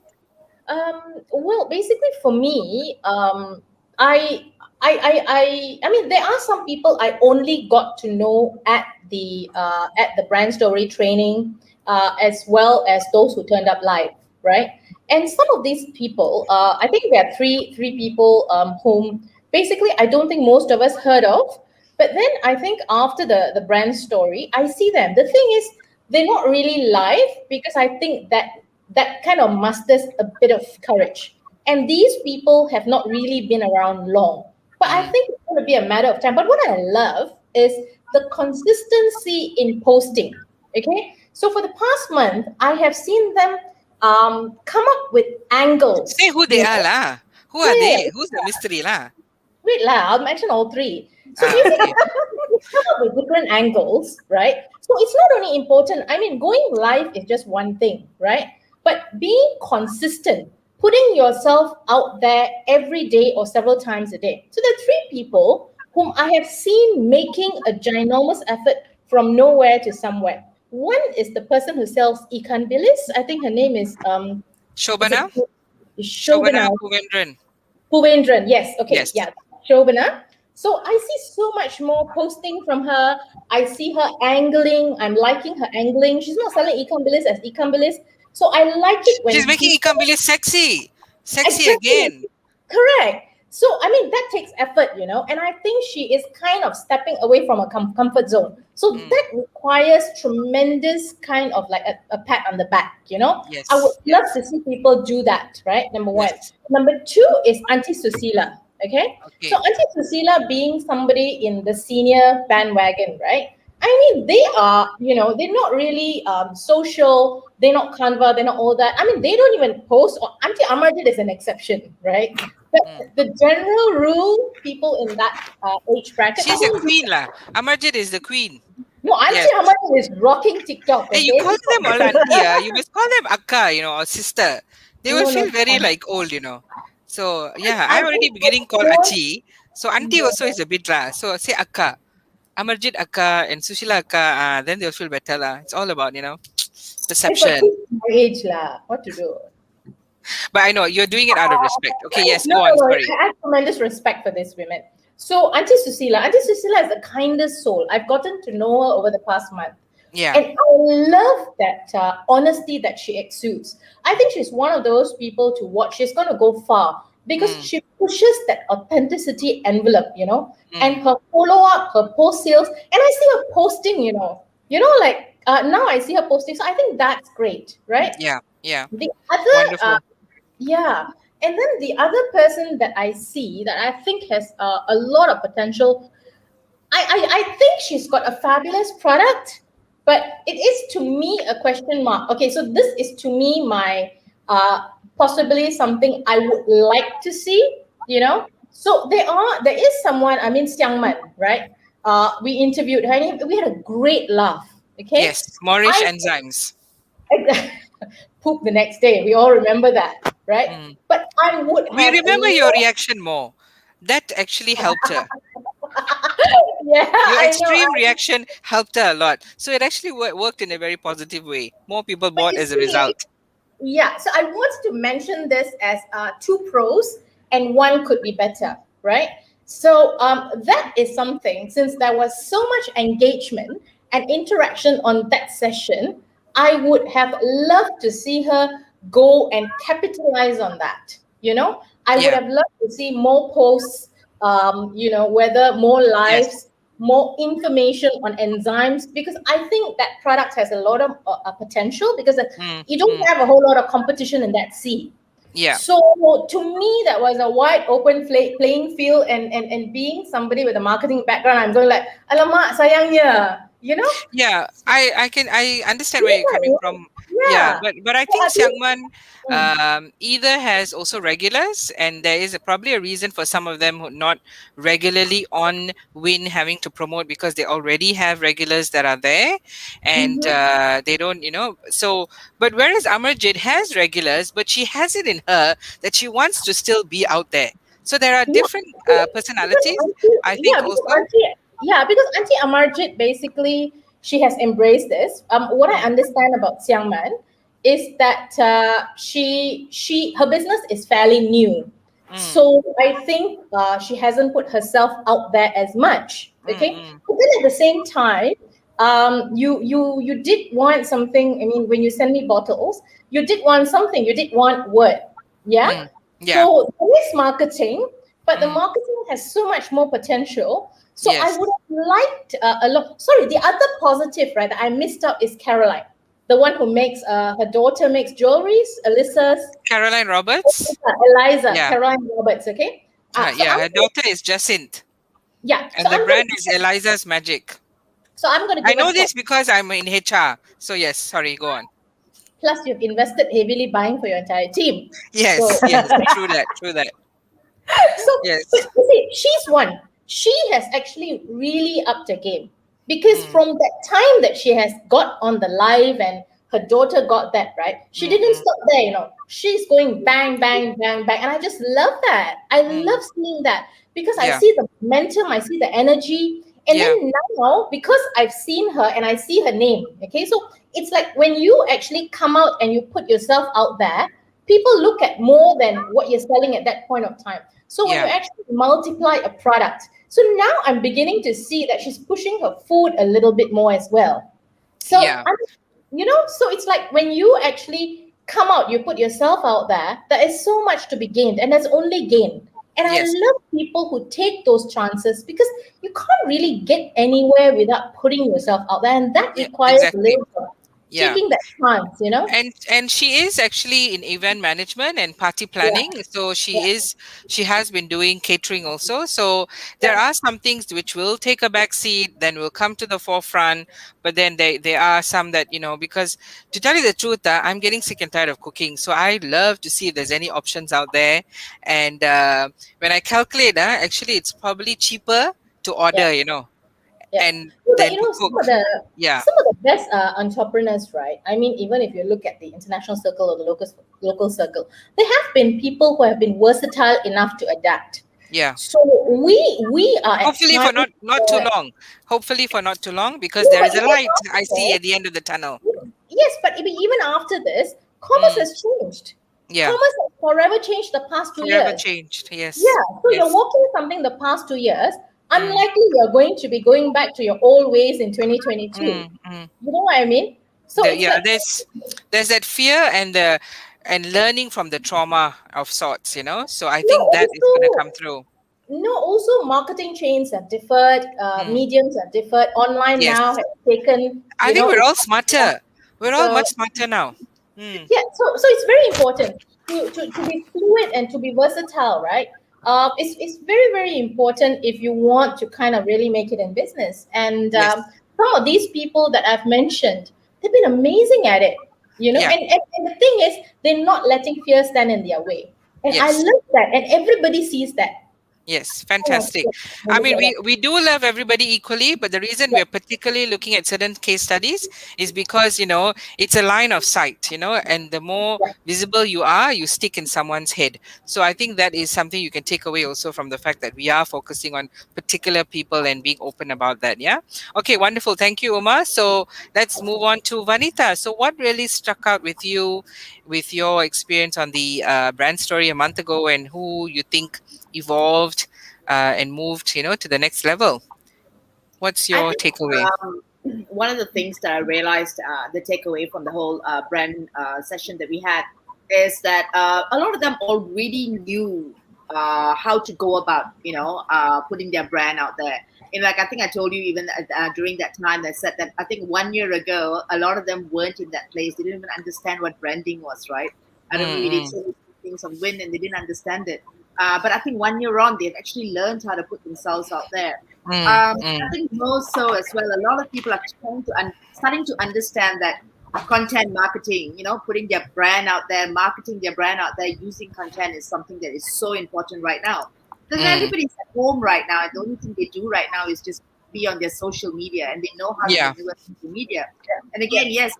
Well, basically for me, I, I mean, there are some people I only got to know at the brand story training, as well as those who turned up live, right? And some of these people, I think there are three people whom basically I don't think most of us heard of. But then I think after the brand story, I see them. The thing is, they're not really live because I think that kind of musters a bit of courage. And these people have not really been around long. But I think it's going to be a matter of time. But what I love is the consistency in posting. Okay. So for the past month, I have seen them come up with angles. Say who they are lah. Who are they? Who's the mystery lah? Wait, I'll mention all three. So Ah, basically, okay. we come up with different angles, right? So it's not only important. I mean, going live is just one thing, right? But being consistent, putting yourself out there every day or several times a day. So there are three people whom I have seen making a ginormous effort from nowhere to somewhere. One is the person who sells ikan bilis. I think her name is Shobana? Shobana Puvendran. Puvendran. Yes. Okay. Yes. Yeah. Shobana. So I see so much more posting from her. I see her angling. I'm liking her angling. She's not selling ikan bilis as ikan bilis. So I like it when She's making ikan bilis sexy. Sexy Exactly. again. Correct. So I mean that takes effort, and I think she is kind of stepping away from a comfort zone. So that requires tremendous kind of like a pat on the back. Yes. I would love to see people do that, right? Number one. Yes. Number two is Auntie Susila. Okay. Okay. So Auntie Susila being somebody in the senior bandwagon, right? I mean, they are, they're not really social. They're not Canva. They're not all that. I mean, they don't even post. Auntie Amarjit is an exception, right? But the general rule, people in that age bracket. She's a queen lah. Amarjit is the queen. No, Auntie Yes. Amarjit is rocking TikTok. Hey, you okay? call them all auntie. You must call them akka, or sister. They will No, feel no, very no. like old, So yeah, I'm already beginning call achi. So auntie also is a bit lah. So say akka. Amarjit akka and Sushila akka, then they'll feel better lah. It's all about, Hey, but perception. this is my age lah. What to do? But I know you're doing it out of respect. Okay, yes, No, go on. Sorry. I have tremendous respect for these women. So Auntie Susila is the kindest soul. I've gotten to know her over the past month. Yeah. And I love that honesty that she exudes. I think she's one of those people to watch. She's going to go far because she pushes that authenticity envelope, and her follow-up, her post sales. And I see her posting, like now I see her posting. So I think that's great, right? Yeah. Yeah. The other, Wonderful. yeah. And then the other person that I see that I think has a lot of potential, I think she's got a fabulous product, but it is to me a question mark. Okay, so this is to me my possibly something I would like to see, So there is someone, I mean Xiang Man, right? We interviewed her and we had a great laugh. Okay. Yes, Moorish enzymes. Poop the next day. We all remember that, right? But I would We remember your reaction more. That actually helped her. Yeah, Your I extreme know. reaction helped her a lot. So it actually worked in a very positive way. More people bought you as a see, result. Yeah, so I wanted to mention this as two pros and one could be better, right? So that is something, since there was so much engagement and interaction on that session, I would have loved to see her go and capitalize on that. I would have loved to see more posts, whether more lives, more information on enzymes, because I think that product has a lot of potential because you don't have a whole lot of competition in that scene. Yeah. So to me, that was a wide open playing field, and being somebody with a marketing background, I'm going like, alamak sayangnya, Yeah, I understand where you're coming from. Yeah, but I think Xiangman either has also regulars, and there is probably a reason for some of them who not regularly on WIEN having to promote because they already have regulars that are there, and they don't, So, but whereas Amarjit has regulars, but she has it in her that she wants to still be out there. So there are different personalities. I think also. Because Auntie Amarjit basically she has embraced this. What I understand about Xiang Man is that her business is fairly new. So I think she hasn't put herself out there as much. Okay, but then at the same time, you did want something. I mean, when you send me bottles, you did want something. You did want word. Yeah. Yeah. So there is marketing, but the marketing has so much more potential. So I Yes. would have liked a lot. Sorry, the other positive, right, that I missed out is Caroline, the one who makes her daughter makes jewelries. Caroline Roberts. Eliza, Yeah. Caroline Roberts. Okay. Yeah, her daughter is Jacinthe, Yeah. and the brand is Eliza's Magic. So I'm going to I give know a this because I'm in HR. So yes, sorry, go on. Plus, you've invested heavily buying for your entire team. Yes, So, yes, true that. so Yes. but you see, she's one. She has actually really upped her game because from that time that she has got on the live and her daughter got that, right? She didn't stop there, you know. She's going bang, bang, bang, bang. And I just love that. I love seeing that because I Yeah. see the momentum, I see the energy. And Yeah. then now, because I've seen her and I see her name, okay? So it's like when you actually come out and you put yourself out there, people look at more than what you're selling at that point of time. So when you Yeah. actually multiply a product, so now I'm beginning to see that she's pushing her food a little bit more as well. So Yeah. so it's like when you actually come out, you put yourself out there, there is so much to be gained, and there's only gain. And Yes. I love people who take those chances because you can't really get anywhere without putting yourself out there, and that Yeah, requires a exactly. little bit of Yeah. taking that chance, you know. And she is actually in event management and party planning, so she has been doing catering also. So there are some things which will take a back seat, then will come to the forefront, but then there are some that, because to tell you the truth, I'm getting sick and tired of cooking, so I love to see if there's any options out there. And when I calculate, actually it's probably cheaper to order, and But then you to know, cook. Yeah. some of the best entrepreneurs, right? I mean, even if you look at the international circle or the local circle, there have been people who have been versatile enough to adapt. Yeah. So we are Hopefully for excited not too for- long. Hopefully for not too long, because No, there but is a even light I after see that, at the end of the tunnel. yes, but even after this, commerce has changed. Yeah. Commerce has forever changed the past 2 Forever years. changed. Yes. Yeah, so Yes. you're working something the past 2 years. Unlikely you're going to be going back to your old ways in 2022. You know what I mean? So it's like There's that fear and learning from the trauma of sorts, So I no, think that is going to also come through. no, also marketing chains have differed, mediums have differed. Online Yes. now has taken, I think we're all smarter. We're all much smarter now. Yeah, so it's very important to be fluid and to be versatile, right? It's very, very important if you want to kind of really make it in business. And Yes. some of these people that I've mentioned, they've been amazing at it, Yeah. and the thing is, they're not letting fear stand in their way. And I Yes. love that, and everybody sees that. Yes, fantastic. I mean, we do love everybody equally, but the reason we're particularly looking at certain case studies is because, it's a line of sight, and the more visible you are, you stick in someone's head. So I think that is something you can take away also from the fact that we are focusing on particular people and being open about that. Yeah. Okay, wonderful. Thank you, Uma. So let's move on to Vanitha. So what really struck out with you with your experience on the brand story a month ago, and who you think evolved and moved, to the next level? What's your takeaway? One of the things that I realized, the takeaway from the whole brand session that we had, is that a lot of them already knew how to go about, putting their brand out there. And like I think I told you even during that time, I said that I think 1 year ago, a lot of them weren't in that place. They didn't even understand what branding was, right? I don't know, we did so many things on WIEN and they didn't understand it. But I think 1 year on, they've actually learned how to put themselves out there. I think more so as well, a lot of people are starting to understand that content marketing, putting their brand out there, marketing their brand out there, using content is something that is so important right now. Because everybody's at home right now, and the only thing they do right now is just be on their social media, and they know how to maneuver social media. And again, yes,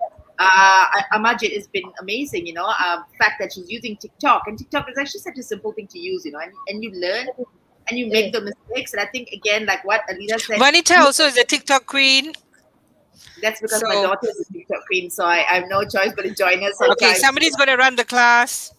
Amajit has been amazing, the fact that she's using TikTok, and TikTok is actually such a simple thing to use, and you learn and you make the mistakes. And I think, again, like what Alina said, Vanitha also is a TikTok queen. That's because my So, daughter is a TikTok queen, so I have no choice but to join her sometimes. okay, somebody's going to run the class.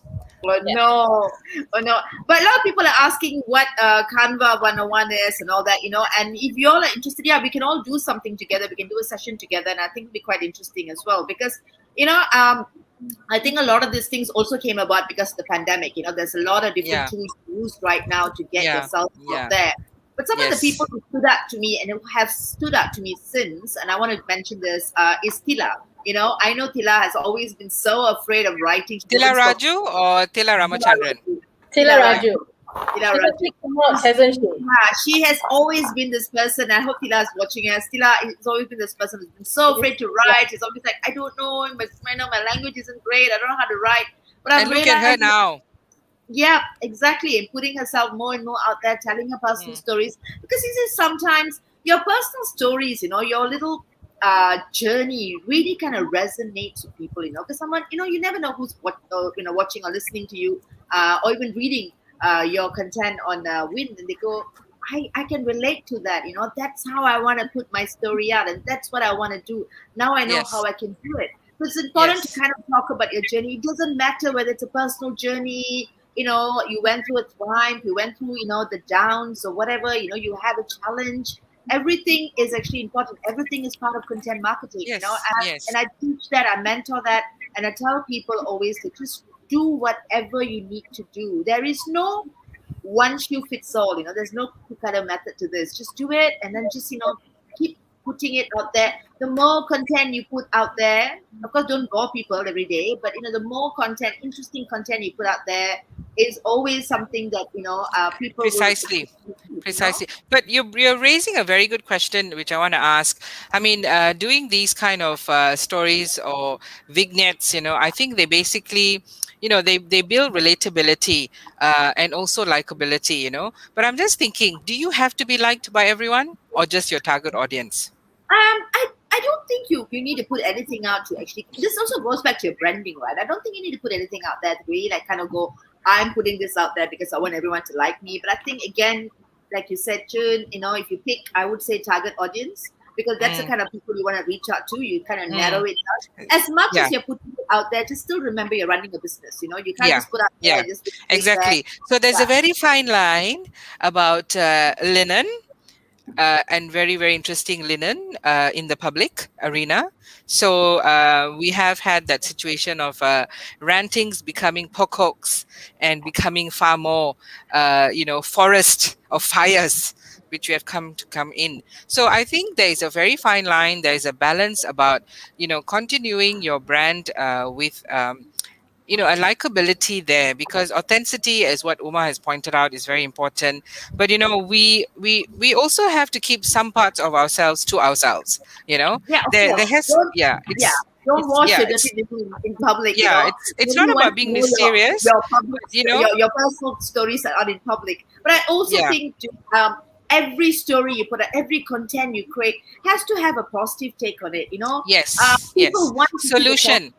Oh no, oh no. But a lot of people are asking what Canva 101 is and all that, you know. And if you all are interested, yeah, we can all do something together. We can do a session together, and I think it'll be quite interesting as well. Because, you know, I think a lot of these things also came about because of the pandemic. You know, there's a lot of different tools used right now to get yourself out there. But some of the people who stood out to me and who have stood out to me since, and I want to mention this, is Tila. You know, I know Tila has always been so afraid of writing. Tila Raju or Tila Ramachandran? Tila Raju. Tila Raju. Hasn't she? Yeah, she has always been this person. I hope Tila is watching us. Tila has always been this person who's been so afraid to write. She's always like, I don't know, my language isn't great. I don't know how to write. But and look at her now. Yeah, exactly. And putting herself more and more out there, telling her personal stories. Because you see, sometimes your personal stories, you know, your little journey really kind of resonates with people, you know, because someone, you know, you never know who's watching or listening to you, or even reading your content on WIEN, and they go, I can relate to that, you know, that's how I want to put my story out, and that's what I want to do. Now I know how I can do it. So it's important to kind of talk about your journey. It doesn't matter whether it's a personal journey, you know, you went through a triumph, you went through, you know, the downs or whatever, you know, you had a challenge. Everything is actually important. Everything is part of content marketing, you know. And I teach that, I mentor that, and I tell people always to just do whatever you need to do. There is no one shoe fits all, you know. There's no cookie cutter method to this. Just do it, and then just, you know, keep putting it out there. The more content you put out there, of course, don't bore people every day, but, you know, the more content, interesting content you put out there is always something that, you know, people Precisely. But you're raising a very good question, which I want to ask. I mean, doing these kind of stories or vignettes, you know, I think they basically, you know, they build relatability and also likability, you know. But I'm just thinking, do you have to be liked by everyone or just your target audience? I don't think you need to put anything out to actually. This also goes back to your branding, right? I don't think you need to put anything out there to really like kind of go, I'm putting this out there because I want everyone to like me. But I think, again, like you said, Chun, you know, if you pick, I would say target audience, because that's the kind of people you want to reach out to. You kind of narrow it down. As much as you're putting it out there, just still remember you're running a business. You know, you can't just put out there. Just exactly. So there's a very fine line about linen. And very, very interesting linen in the public arena. So we have had that situation of rantings becoming pokokes and becoming far more, you know, forest of fires, which we have come in. So I think there is a very fine line. There is a balance about, you know, continuing your brand with you know, a likability there, because authenticity, as what Uma has pointed out, is very important. But, you know, we also have to keep some parts of ourselves to ourselves, you know. There has don't wash it in public. Yeah, you know? it's not about being mysterious. Your public, you know, your personal stories are out in public. But I also think every story you put out, every content you create has to have a positive take on it, you know. People want to solution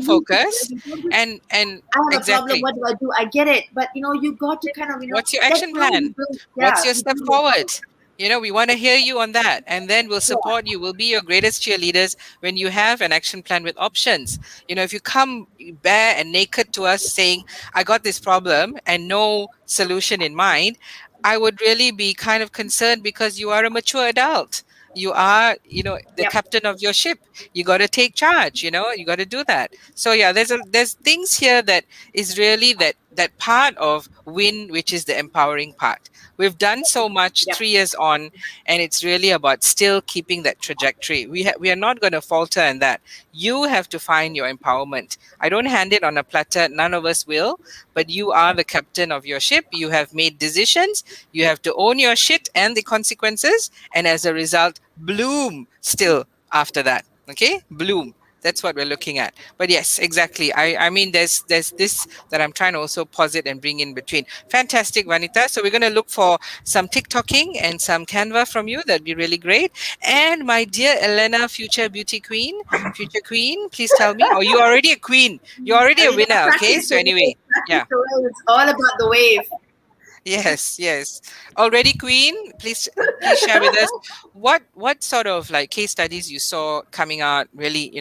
focus, and I have a problem, what do I do? I get it, but, you know, you got to kind of, you know, what's your action plan? What's your step forward? You know, we want to hear you on that, and then we'll support you. We'll be your greatest cheerleaders when you have an action plan with options. You know, if you come bare and naked to us saying, I got this problem and no solution in mind, I would really be kind of concerned, because you are a mature adult. You are, you know, the captain of your ship. You got to take charge, you know, you got to do that. So yeah, there's things here that is really that part of WIEN, which is the empowering part. We've done so much 3 years on, and it's really about still keeping that trajectory. We are not going to falter in that. You have to find your empowerment. I don't hand it on a platter. None of us will, but you are the captain of your ship. You have made decisions. You have to own your shit and the consequences. And as a result, bloom still after that. Okay? Bloom. That's what we're looking at. But yes, exactly. I mean, there's this that I'm trying to also posit and bring in between. Fantastic, Vanitha. So we're going to look for some TikToking and some Canva from you. That'd be really great. And my dear Elena, future beauty queen, please tell me. Oh, you're already a queen. You're already a winner. Okay. So anyway, it's all about the wave. Yes. Already, Queen, please share with us what sort of like case studies you saw coming out really,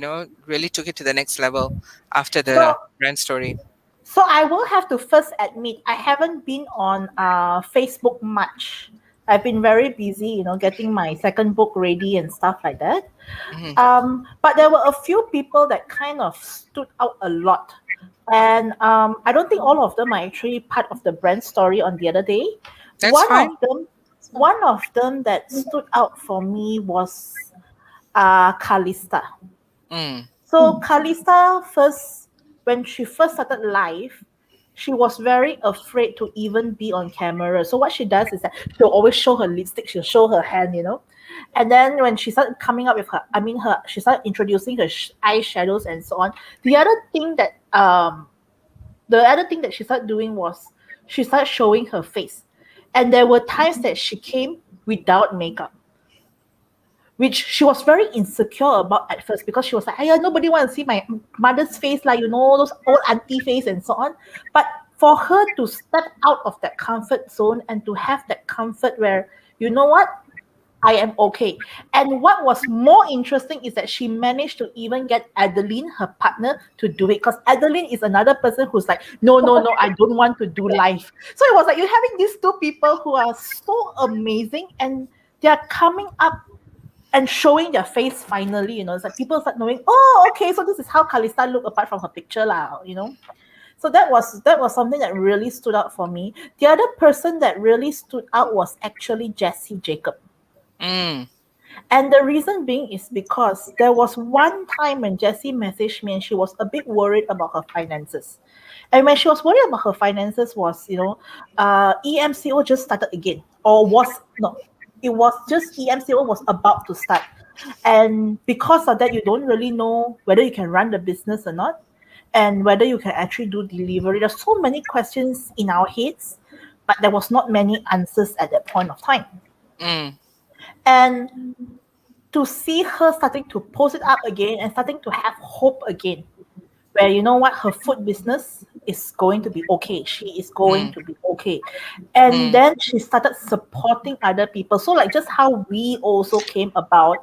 really took it to the next level after So the brand story. So I will have to first admit I haven't been on Facebook much. I've been very busy, getting my second book ready and stuff like that. Hmm. But there were a few people that kind of stood out a lot. And I don't think all of them are actually part of the brand story on the other day. That's One of fine. them, one of them that stood out for me was Kalista. Mm. So Kalista first, when she first started live, she was very afraid to even be on camera. So what she does is that she'll always show her lipstick, she'll show her hand. And then when she started coming up with she started introducing her eyeshadows and so on. The other thing that she started doing was she started showing her face, and there were times that she came without makeup, which she was very insecure about at first because she was like, "Hey, nobody want to see my mother's face, like those old auntie face and so on." But for her to step out of that comfort zone and to have that comfort where, you know what, I am okay. And what was more interesting is that she managed to even get Adeline, her partner, to do it. Because Adeline is another person who's like, no, I don't want to do live. So it was like you're having these two people who are so amazing and they're coming up and showing their face finally. It's like people start knowing, oh, okay, so this is how Kalista looked apart from her picture, lah. So that was something that really stood out for me. The other person that really stood out was actually Jessie Jacob. Mm. And the reason being is because there was one time when Jessie messaged me and she was a bit worried about her finances. And when she was worried about her finances was, EMCO just started again. Or was, no, it was just EMCO was about to start. And because of that, you don't really know whether you can run the business or not and whether you can actually do delivery. There's so many questions in our heads, but there was not many answers at that point of time. Mm. And to see her starting to post it up again and starting to have hope again, where you know what, her food business is going to be okay. She is going to be okay. And then she started supporting other people. So like just how we also came about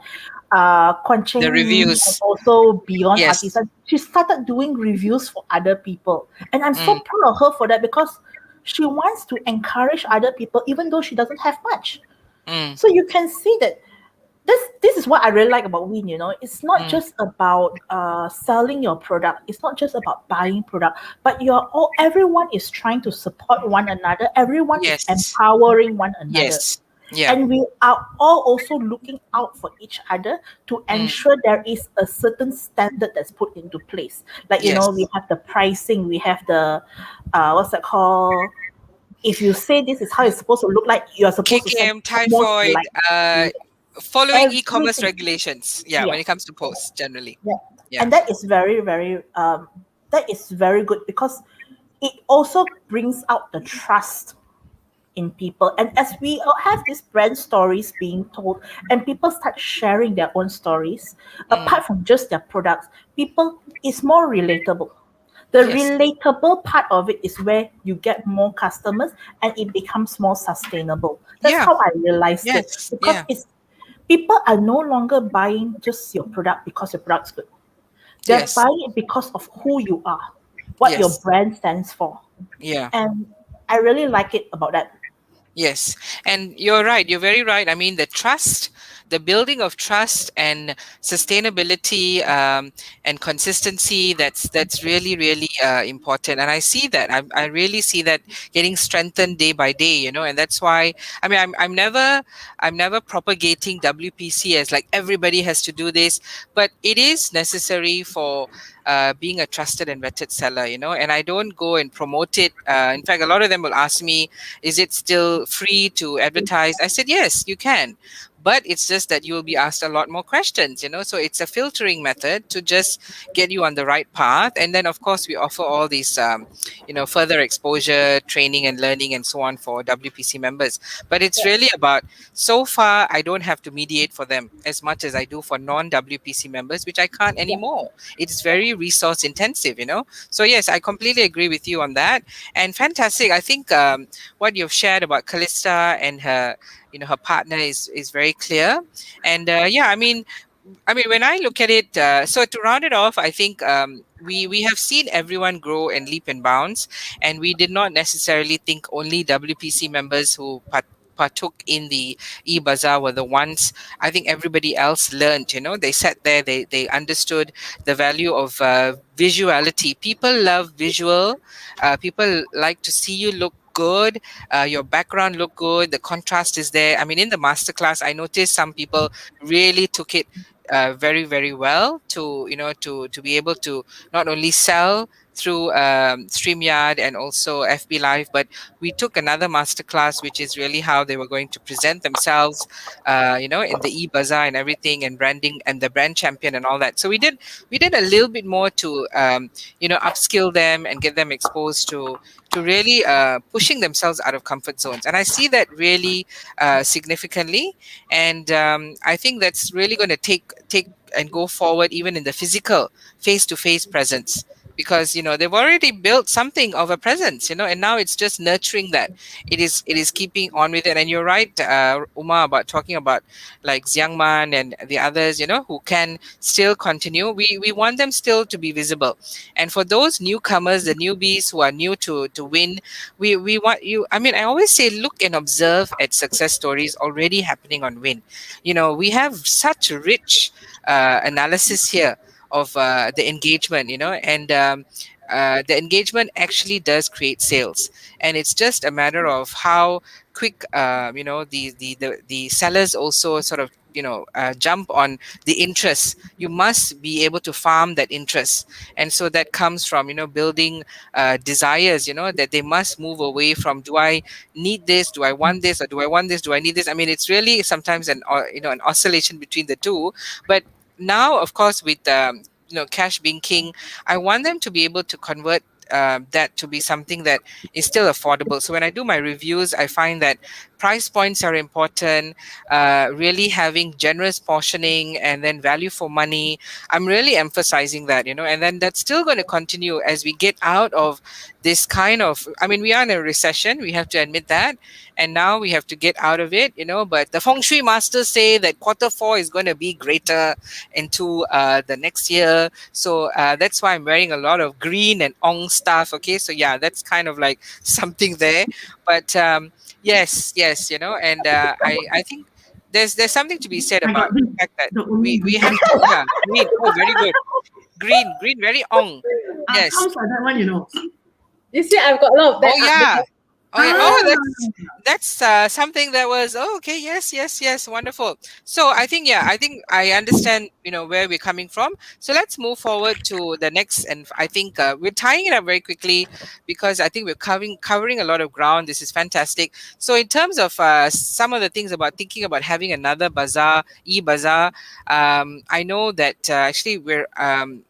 Kuan Cheng The Lau and reviews. also Beyond Yes. Artisan. She started doing reviews for other people. And I'm so proud of her for that because she wants to encourage other people even though she doesn't have much. So you can see that this is what I really like about WIEN. It's not just about selling your product. It's not just about buying product, but everyone is trying to support one another. Everyone Yes. is empowering one another. Yes. Yeah. And we are all also looking out for each other to ensure there is a certain standard that's put into place. Like, Yes. we have the pricing, we have the, what's that called? If you say this is how it's supposed to look like, you're supposed to KKM, send almost typhoid, like following e-commerce everything. regulations. Yeah, Yeah. when it comes to posts generally. Yeah. Yeah. And that is very, very that is very good because it also brings out the trust in people. And as we all have these brand stories being told and people start sharing their own stories, apart from just their products, people is more relatable. The Yes. relatable part of it is where you get more customers and it becomes more sustainable. That's Yeah. how I realized Yes. it. Because Yeah. people are no longer buying just your product because your product's good. They're Yes. buying it because of who you are, what your Yes. brand stands for. Yeah. And I really like it about that. Yes. And you're right. You're very right. I mean, the building of trust and sustainability and consistency, that's really, really important. And I see that. I really see that getting strengthened day by day, and that's why, I mean, I'm never propagating WPC as like everybody has to do this, but it is necessary for being a trusted and vetted seller, and I don't go and promote it. In fact, a lot of them will ask me, is it still free to advertise? I said, yes, you can. but it's just that you will be asked a lot more questions, so it's a filtering method to just get you on the right path. And then of course we offer all these further exposure training and learning and so on for WPC members. But it's really about, so far I don't have to mediate for them as much as I do for non-WPC members, which I can't anymore. It's very resource intensive, so yes, I completely agree with you on that. And fantastic. I think what you've shared about Callista and her her partner is very clear. And when I look at it, so to round it off, I think we have seen everyone grow and leap and bounds, and we did not necessarily think only WPC members who partook in the e-bazaar were the ones. I think everybody else learned, they sat there, they understood the value of visuality. People love visual. People like to see you look good, your background look good, the contrast is there. I mean, in the masterclass, I noticed some people really took it very, very well to to be able to not only sell through StreamYard and also FB Live, but we took another masterclass, which is really how they were going to present themselves, in the e-bazaar and everything, and branding and the brand champion and all that. So we did a little bit more to upskill them and get them exposed to really pushing themselves out of comfort zones. And I see that really significantly. And I think that's really going to take and go forward even in the physical face-to-face presence, because they've already built something of a presence, and now it's just nurturing that. It is keeping on with it. And you're right, Uma, about talking about like Xiangman and the others, who can still continue. We want them still to be visible. And for those newcomers, the newbies who are new to WIEN, we want you. I mean, I always say, look and observe at success stories already happening on WIEN. We have such rich analysis here of the engagement, and the engagement actually does create sales. And it's just a matter of how quick the sellers also sort of jump on the interest. You must be able to farm that interest. And so that comes from building desires, that they must move away from, do I need this, do I want this, or do I want this, do I need this? I mean, it's really sometimes an oscillation between the two. But now, of course, with cash being king, I want them to be able to convert that to be something that is still affordable. So when I do my reviews, I find that price points are important, really having generous portioning, and then value for money. I'm really emphasizing that, and then that's still going to continue as we get out of this kind of, I mean, we are in a recession, we have to admit that, and now we have to get out of it, but the feng shui masters say that Q4 is going to be greater into the next year. So that's why I'm wearing a lot of green and ong stuff. Okay, so yeah, that's kind of like something there. But yes, and I think there's something to be said about the fact that we have to, yeah, green. Oh, very good. Green, very ong. Yes. Sounds like that one, You see, I've got a lot of that. Oh yeah. That's something that was okay. Yes, wonderful. So I think I understand where we're coming from. So let's move forward to the next, and I think we're tying it up very quickly because I think we're covering a lot of ground. This is fantastic. So in terms of some of the things about thinking about having another bazaar, e-bazaar, I know that actually we're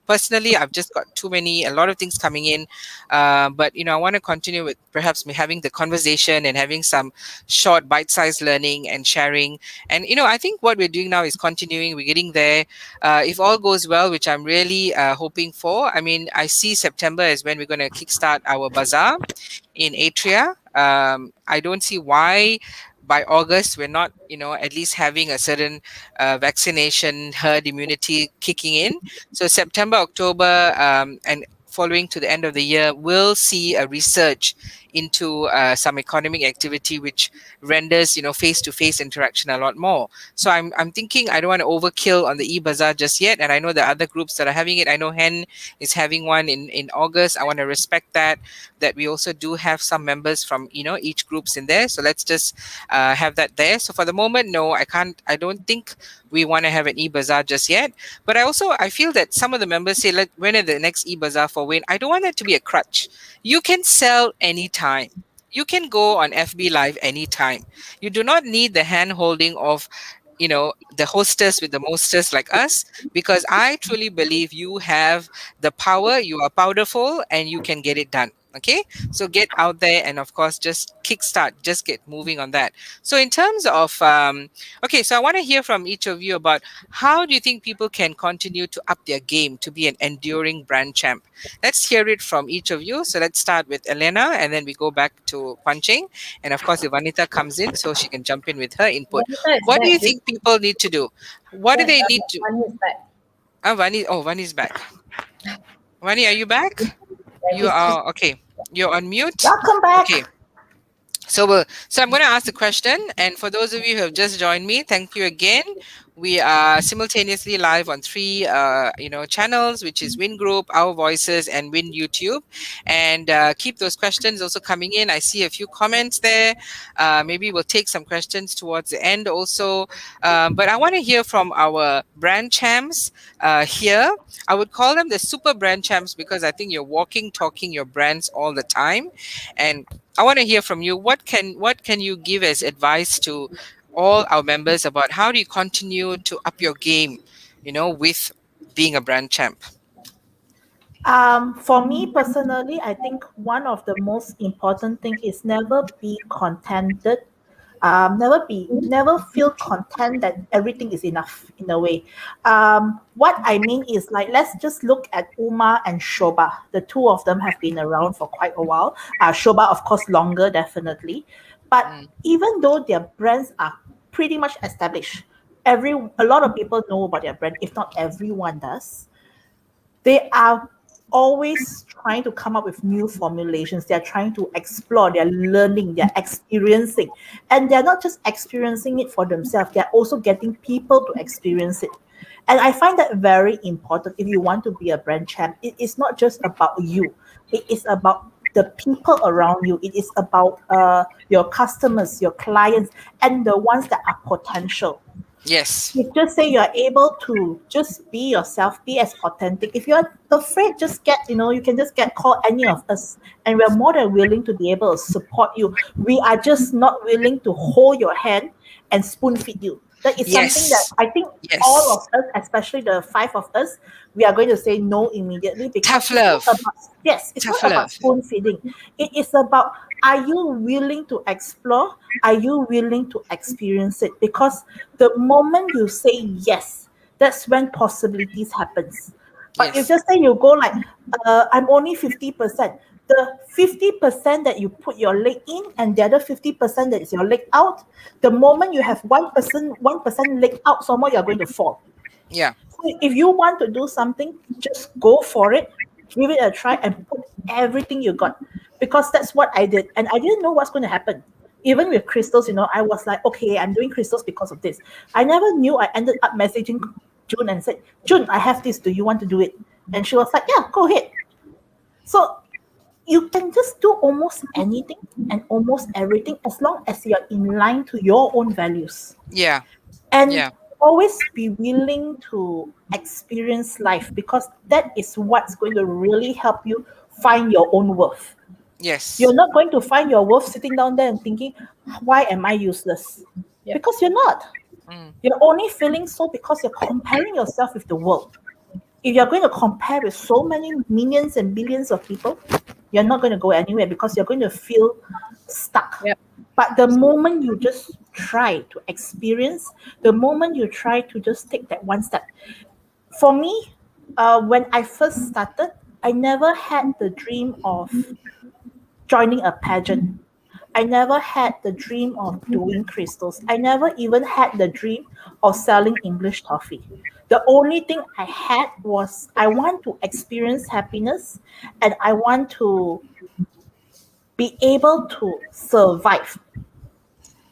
personally, I've just got a lot of things coming in, but I want to continue with perhaps me having the conversation and having some short bite-sized learning and sharing. And I think what we're doing now is continuing. We're getting there. If all goes well, which I'm really hoping for. I mean, I see September as when we're going to kickstart our bazaar in Atria. I don't see why by August we're not at least having a certain vaccination herd immunity kicking in. So September, October, and following to the end of the year, we'll see a resurge into some economic activity, which renders face-to-face interaction a lot more. So I'm thinking I don't want to overkill on the e-bazaar just yet, and I know the other groups that are having it. I know Hen is having one in August. I want to respect that we also do have some members from each groups in there. So let's just have that there. So for the moment, no, I don't think we want to have an e-bazaar just yet. But I feel that some of the members say, when are the next e-bazaar for WIEN? I don't want that to be a crutch. You can sell anytime. You can go on FB Live anytime. You do not need the hand holding of the hostess with the mostest like us, because I truly believe you have the power, you are powerful, and you can get it done. Okay, so get out there and of course just kickstart, just get moving on that. So in terms of okay, so I want to hear from each of you about how do you think people can continue to up their game to be an enduring brand champ. Let's hear it from each of you. So let's start with Elena, and then we go back to Kuan Cheng, and of course if Vanitha comes in, so she can jump in with her input. Vanitha is What do back. you think people need to do? What do they need to? Vani is back. Vani's back. Vani, are you back? Yeah, You are okay. You're on mute. Welcome back. Okay. So I'm going to ask the question, and for those of you who have just joined me, thank you again. We are simultaneously live on 3 channels, which is WIEN Group, Our Voices, and WIEN YouTube. And keep those questions also coming in. I see a few comments there. Maybe we'll take some questions towards the end also. But I want to hear from our brand champs here. I would call them the super brand champs because I think you're walking, talking your brands all the time. And I want to hear from you. What can you give as advice to all our members about how do you continue to up your game, with being a brand champ? For me personally, I think one of the most important thing is never be contented. Never feel content that everything is enough in a way. What I mean is like, let's just look at Uma and Shoba. The two of them have been around for quite a while. Shoba, of course, longer, definitely. But even though their brands are pretty much established, a lot of people know about their brand, if not everyone does. They are always trying to come up with new formulations. They're trying to explore, they're learning, they're experiencing. And they're not just experiencing it for themselves, they're also getting people to experience it. And I find that very important if you want to be a brand champ. It is not just about you, it is about the people around you. It is about your customers, your clients, and the ones that are potential. Yes. You just say you're able to just be yourself, be as authentic. If you're afraid, you can just call any of us, and we're more than willing to be able to support you. We are just not willing to hold your hand and spoon feed you. That is something that I think all of us, especially the 5 of us, we are going to say no immediately, because tough love. It's not about spoon feeding. It is about, are you willing to explore? Are you willing to experience it? Because the moment you say yes, that's when possibilities happens. But you just say you go like, I'm only 50%. The 50% that you put your leg in and the other 50% that is your leg out, the moment you have 1% leg out, somewhere you're going to fall. Yeah. So if you want to do something, just go for it, give it a try, and put everything you got. Because that's what I did. And I didn't know what's going to happen. Even with crystals, I was like, okay, I'm doing crystals because of this. I never knew. I ended up messaging June and said, June, I have this. Do you want to do it? And she was like, yeah, go ahead. So you can just do almost anything and almost everything as long as you're in line to your own values. Yeah. And always be willing to experience life, because that is what's going to really help you find your own worth. Yes. You're not going to find your worth sitting down there and thinking, why am I useless? Because you're not. You're only feeling so because you're comparing yourself with the world. If you're going to compare with so many millions and billions of people, you're not going to go anywhere, because you're going to feel stuck. But the moment you just try to experience, the moment you try to just take that one step. For me, when I first started, I never had the dream of joining a pageant. I never had the dream of doing crystals. I never even had the dream of selling English toffee. The only thing I had was, I want to experience happiness, and I want to be able to survive.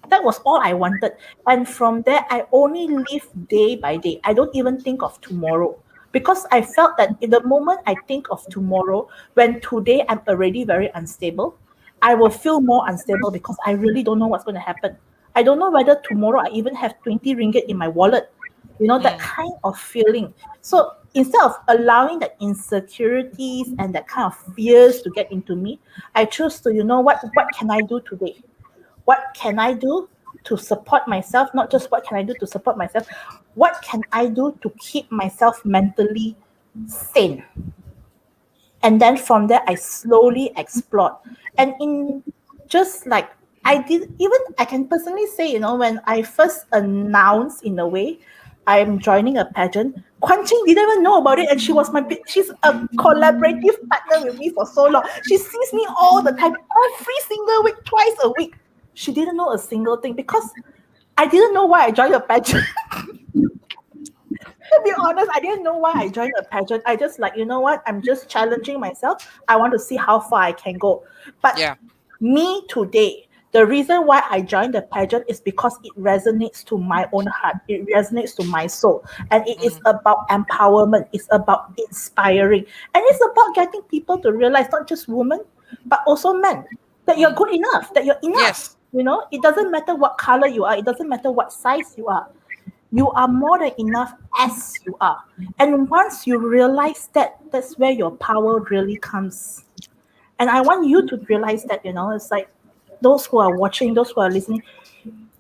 That was all I wanted. And from there, I only live day by day. I don't even think of tomorrow, because I felt that in the moment I think of tomorrow, when today I'm already very unstable, I will feel more unstable, because I really don't know what's going to happen. I don't know whether tomorrow I even have 20 ringgit in my wallet. That kind of feeling. So instead of allowing the insecurities and that kind of fears to get into me, I chose to, what can I do today? What can I do to support myself, not just what can I do to support myself, what can I do to keep myself mentally sane? And then from there, I slowly explored. And in just like I can personally say, when I first announced in a way, I'm joining a pageant, Kuan Cheng didn't even know about it. And she's a collaborative partner with me for so long. She sees me all the time, every single week, twice a week. She didn't know a single thing because I didn't know why I joined a pageant. To be honest, I didn't know why I joined a pageant. I just like, you know what? I'm just challenging myself. I want to see how far I can go. But me today, the reason why I joined the pageant is because it resonates to my own heart. It resonates to my soul. And it is about empowerment. It's about inspiring. And it's about getting people to realize, not just women, but also men, that you're good enough, that you're enough. Yes. It doesn't matter what color you are. It doesn't matter what size you are. You are more than enough as you are. And once you realize that, that's where your power really comes. And I want you to realize that, it's like those who are watching, those who are listening,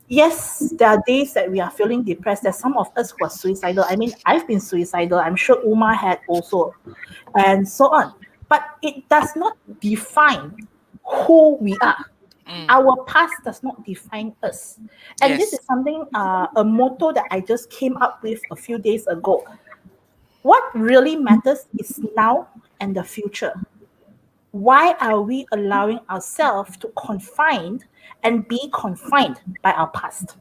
yes, there are days that we are feeling depressed. There's some of us who are suicidal. I mean, I've been suicidal. I'm sure Uma had also, and so on. But it does not define who we are. Our past does not define us. And this is something, a motto that I just came up with a few days ago. What really matters is now and the future. Why are we allowing ourselves to confine and be confined by our past?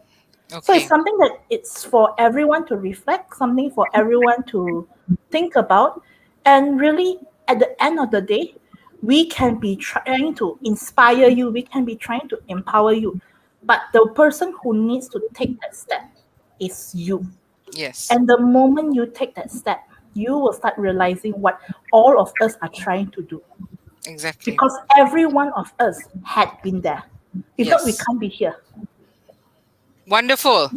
Okay. So it's something that it's for everyone to reflect, something for everyone to think about. And really, at the end of the day, we can be trying to inspire you. We can be trying to empower you. But the person who needs to take that step is you. Yes. And the moment you take that step, you will start realizing what all of us are trying to do. Exactly. Because every one of us had been there. If not, we can't be here. Wonderful.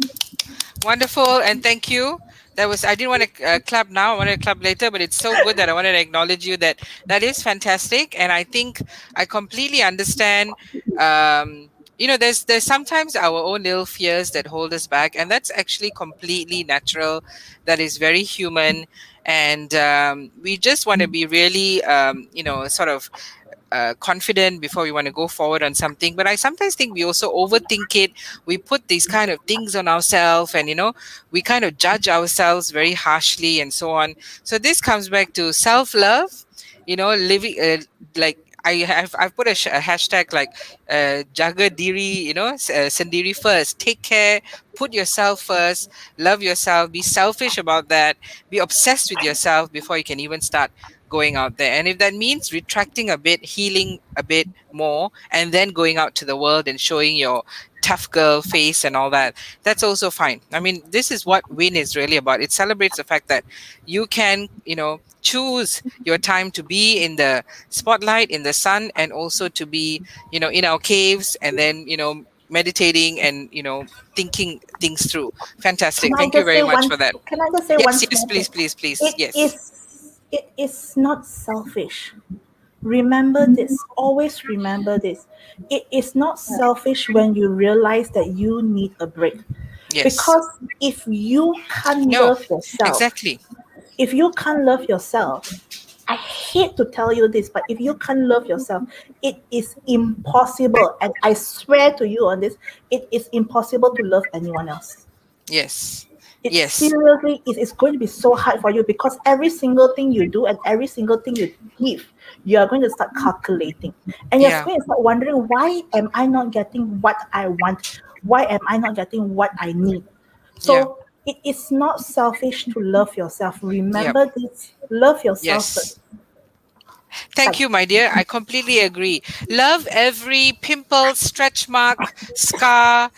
Wonderful. And thank you. I didn't want to clap now. I wanted to clap later, but it's so good that I wanted to acknowledge you that is fantastic. And I think I completely understand. There's sometimes our own little fears that hold us back, and that's actually completely natural. That is very human. And we just want to be really, sort of confident before we want to go forward on something. But I sometimes think we also overthink it. We put these kind of things on ourselves, and we kind of judge ourselves very harshly and so on. So this comes back to self-love, living like I've put a hashtag like jaga diri, sendiri first. Take care, put yourself first, love yourself, be selfish about that, be obsessed with yourself before you can even start going out there. And if that means retracting a bit, healing a bit more, and then going out to the world and showing your tough girl face and all that, that's also fine. I mean, this is what WIEN is really about. It celebrates the fact that you can, choose your time to be in the spotlight, in the sun, and also to be, in our caves, and then, meditating and, thinking things through. Fantastic. Thank you very much for that. Can I just say one thing? Yes, please. It is not selfish. Remember this. Always remember this. It is not selfish when you realize that you need a break. Yes. Because if you can't love yourself, exactly. If you can't love yourself, I hate to tell you this, but if you can't love yourself, it is impossible. And I swear to you on this, it is impossible to love anyone else. Yes. Seriously, it is going to be so hard for you because every single thing you do and every single thing you give, you are going to start calculating. And you're going to start wondering, why am I not getting what I want? Why am I not getting what I need? So it is not selfish to love yourself. Remember this, love yourself first. Thank you, my dear. I completely agree. Love every pimple, stretch mark, scar,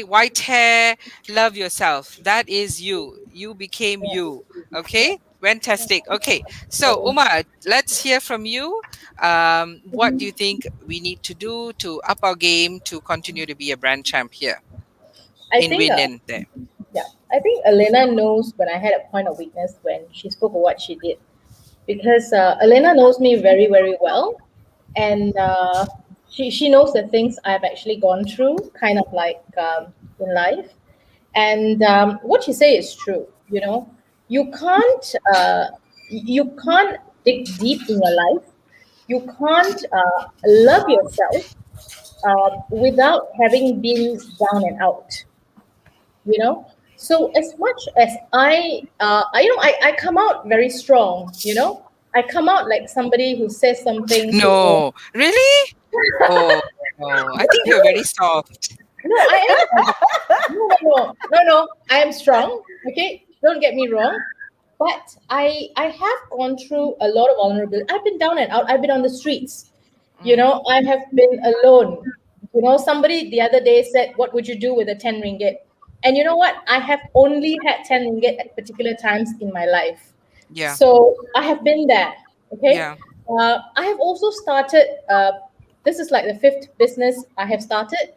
white hair. Love yourself. That is you. You became you. Okay? Fantastic. Okay. So, Uma, let's hear from you. What do you think we need to do to up our game to continue to be a brand champ here? I think Elena knows when I had a point of weakness when she spoke of what she did. Because Elena knows me very, very well. And she knows the things I've actually gone through, kind of like in life. And what you say is true. You can't dig deep in your life. You can't love yourself without having been down and out. So as much as I come out very strong. I come out like somebody who says something. No, really? Oh, no. I think you're very soft. No, I am. No. I am strong. Okay, don't get me wrong. But I have gone through a lot of vulnerability. I've been down and out. I've been on the streets. I have been alone. Somebody the other day said, "What would you do with a 10 ringgit?" And you know what? I have only had 10 ringgit at particular times in my life. Yeah. So I have been there. Okay. Yeah. I have also started. This is like the 5th business I have started.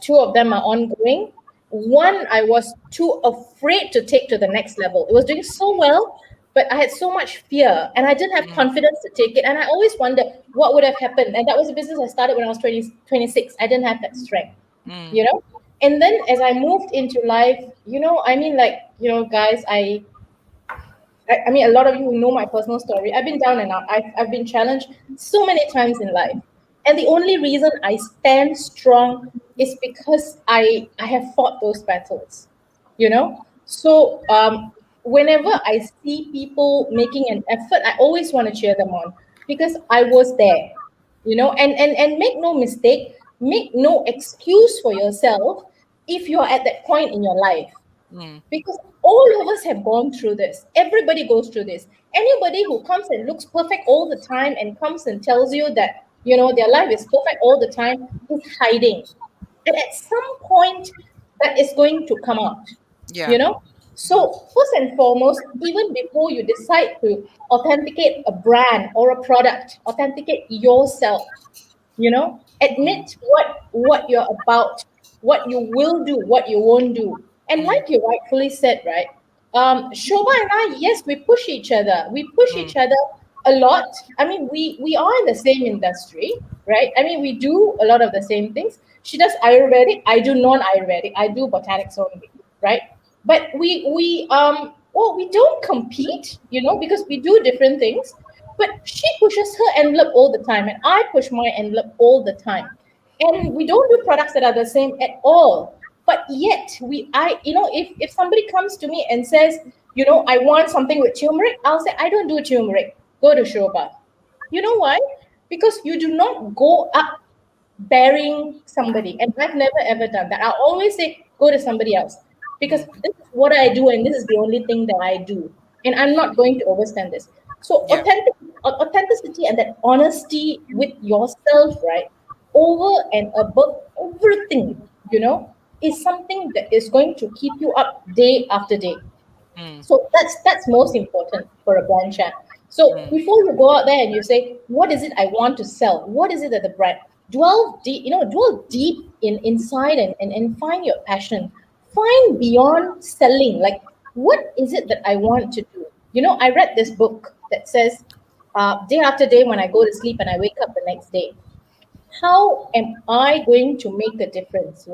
2 of them are ongoing. One I was too afraid to take to the next level. It was doing so well, but I had so much fear and I didn't have confidence to take it. And I always wondered what would have happened. And that was a business I started when I was 26. I didn't have that strength, And then as I moved into life, guys, I mean, a lot of you who know my personal story, I've been down and out. I've been challenged so many times in life. And the only reason I stand strong is because I have fought those battles, So whenever I see people making an effort, I always want to cheer them on because I was there, and make no mistake, make no excuse for yourself if you're at that point in your life. Because all of us have gone through this. Everybody goes through this. Anybody who comes and looks perfect all the time and comes and tells you that, their life is perfect all the time is hiding. And at some point, that is going to come out, So first and foremost, even before you decide to authenticate a brand or a product, authenticate yourself, admit what you're about, what you will do, what you won't do. And like you rightfully said, right? Shobha and I, yes, we push each other. We push each other a lot. I mean, we are in the same industry, right? I mean, we do a lot of the same things. She does Ayurvedic. I do non-Ayurvedic. I do botanics only, right? But we don't compete, because we do different things. But she pushes her envelope all the time, and I push my envelope all the time. And we don't do products that are the same at all. But yet, if somebody comes to me and says, I want something with turmeric, I'll say, I don't do turmeric. Go to Shobha. You know why? Because you do not go up burying somebody. And I've never, ever done that. I'll always say, go to somebody else. Because this is what I do, and this is the only thing that I do. And I'm not going to overstand this. So authenticity and that honesty with yourself, right, over and above everything, is something that is going to keep you up day after day. So that's most important for a brand chat. So before you go out there and you say, what is it I want to sell? What is it that the brand? Dwell deep inside and find your passion. Find beyond selling. Like, what is it that I want to do? I read this book that says, day after day when I go to sleep and I wake up the next day, how am I going to make a difference?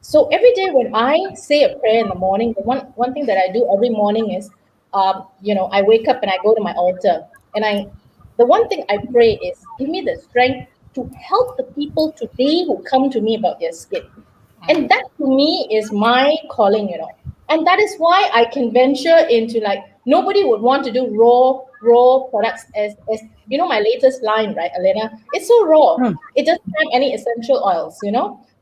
So every day when I say a prayer in the morning, the one thing that I do every morning is, I wake up and I go to my altar, and the one thing I pray is, give me the strength to help the people today who come to me about their skin. And that to me is my calling, and that is why I can venture into, like, nobody would want to do raw products as my latest line, right, Elena? It's so raw. It doesn't have any essential oils,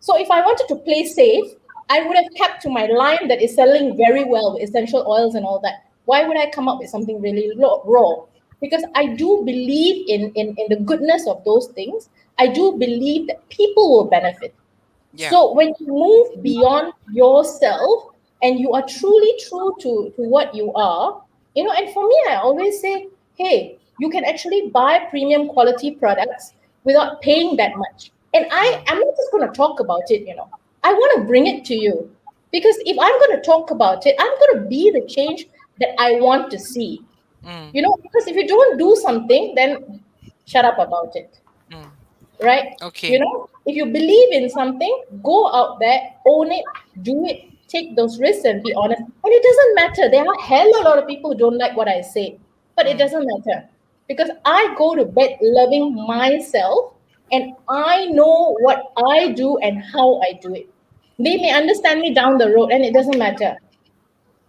So if I wanted to play safe, I would have kept to my line that is selling very well with essential oils and all that. Why would I come up with something really raw? Because I do believe in the goodness of those things. I do believe that people will benefit. Yeah. So when you move beyond yourself and you are truly true to what you are, and for me, I always say, hey, you can actually buy premium quality products without paying that much. And I'm not just going to talk about it, I want to bring it to you. Because if I'm going to talk about it, I'm going to be the change that I want to see. Because if you don't do something, then shut up about it. right? Okay. You know, if you believe in something, go out there, own it, do it, take those risks and be honest. And it doesn't matter. There are hell a lot of people who don't like what I say, but it doesn't matter because I go to bed loving myself and I know what I do and how I do it. They may understand me down the road and it doesn't matter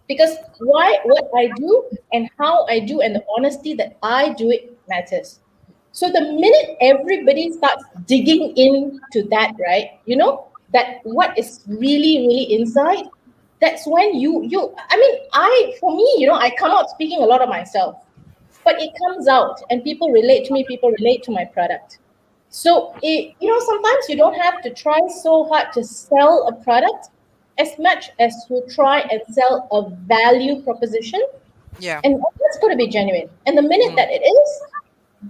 because what I do and how I do and the honesty that I do it matters. So the minute everybody starts digging into that, right? You know, that what is really inside, that's when you I mean, for me, you know, I come out speaking a lot of myself, but it comes out and people relate to me, people relate to my product. So you know, sometimes you don't have to try so hard to sell a product as much as you try and sell a value proposition. Yeah. And that's got to be genuine. And the minute that it is,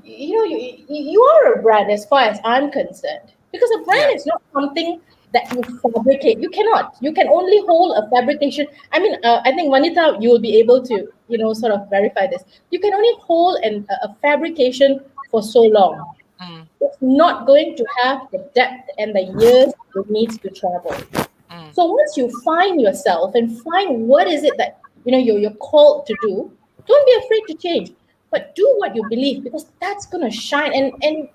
you know, you are a brand as far as I'm concerned. Because a brand is not something that you fabricate. You cannot. You can only hold a fabrication. I mean, I think Vanitha, you will be able to, you know, sort of verify this. You can only hold a fabrication for so long. It's not going to have the depth and the years it needs to travel. So once you find yourself and find what is it that you know you're called to do, don't be afraid to change, but do what you believe because that's gonna shine. And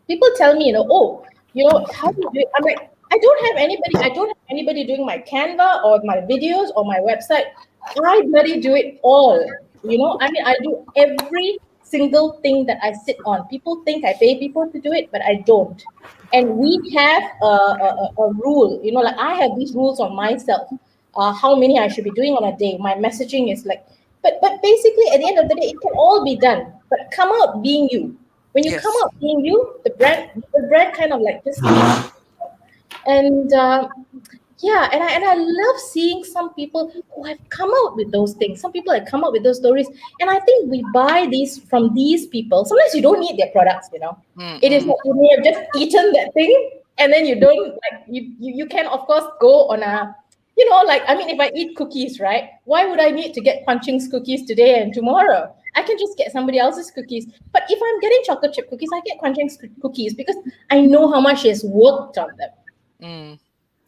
people tell me, you know, oh, you know, how do you do it? I'm like, I don't have anybody doing my Canva or my videos or my website. I bloody do it all. You know, I mean, I do every single thing that I sit on. People think I pay people to do it, but I don't. And we have a rule, you know, like I have these rules on myself, how many I should be doing on a day. My messaging is like, but basically at the end of the day, it can all be done. But come out being you. When you come out being you, the brand kind of like just and yeah, and I love seeing some people who have come out with those things. Some people have come up with those stories, and I think we buy these from these people. Sometimes you don't need their products, you know. It is like you may have just eaten that thing, and then you don't like you can of course go on a, you know, like I mean, if I eat cookies, right? Why would I need to get Kuan Cheng's cookies today and tomorrow? I can just get somebody else's cookies. But if I'm getting chocolate chip cookies, I get Kuan Cheng's cookies because I know how much he has worked on them.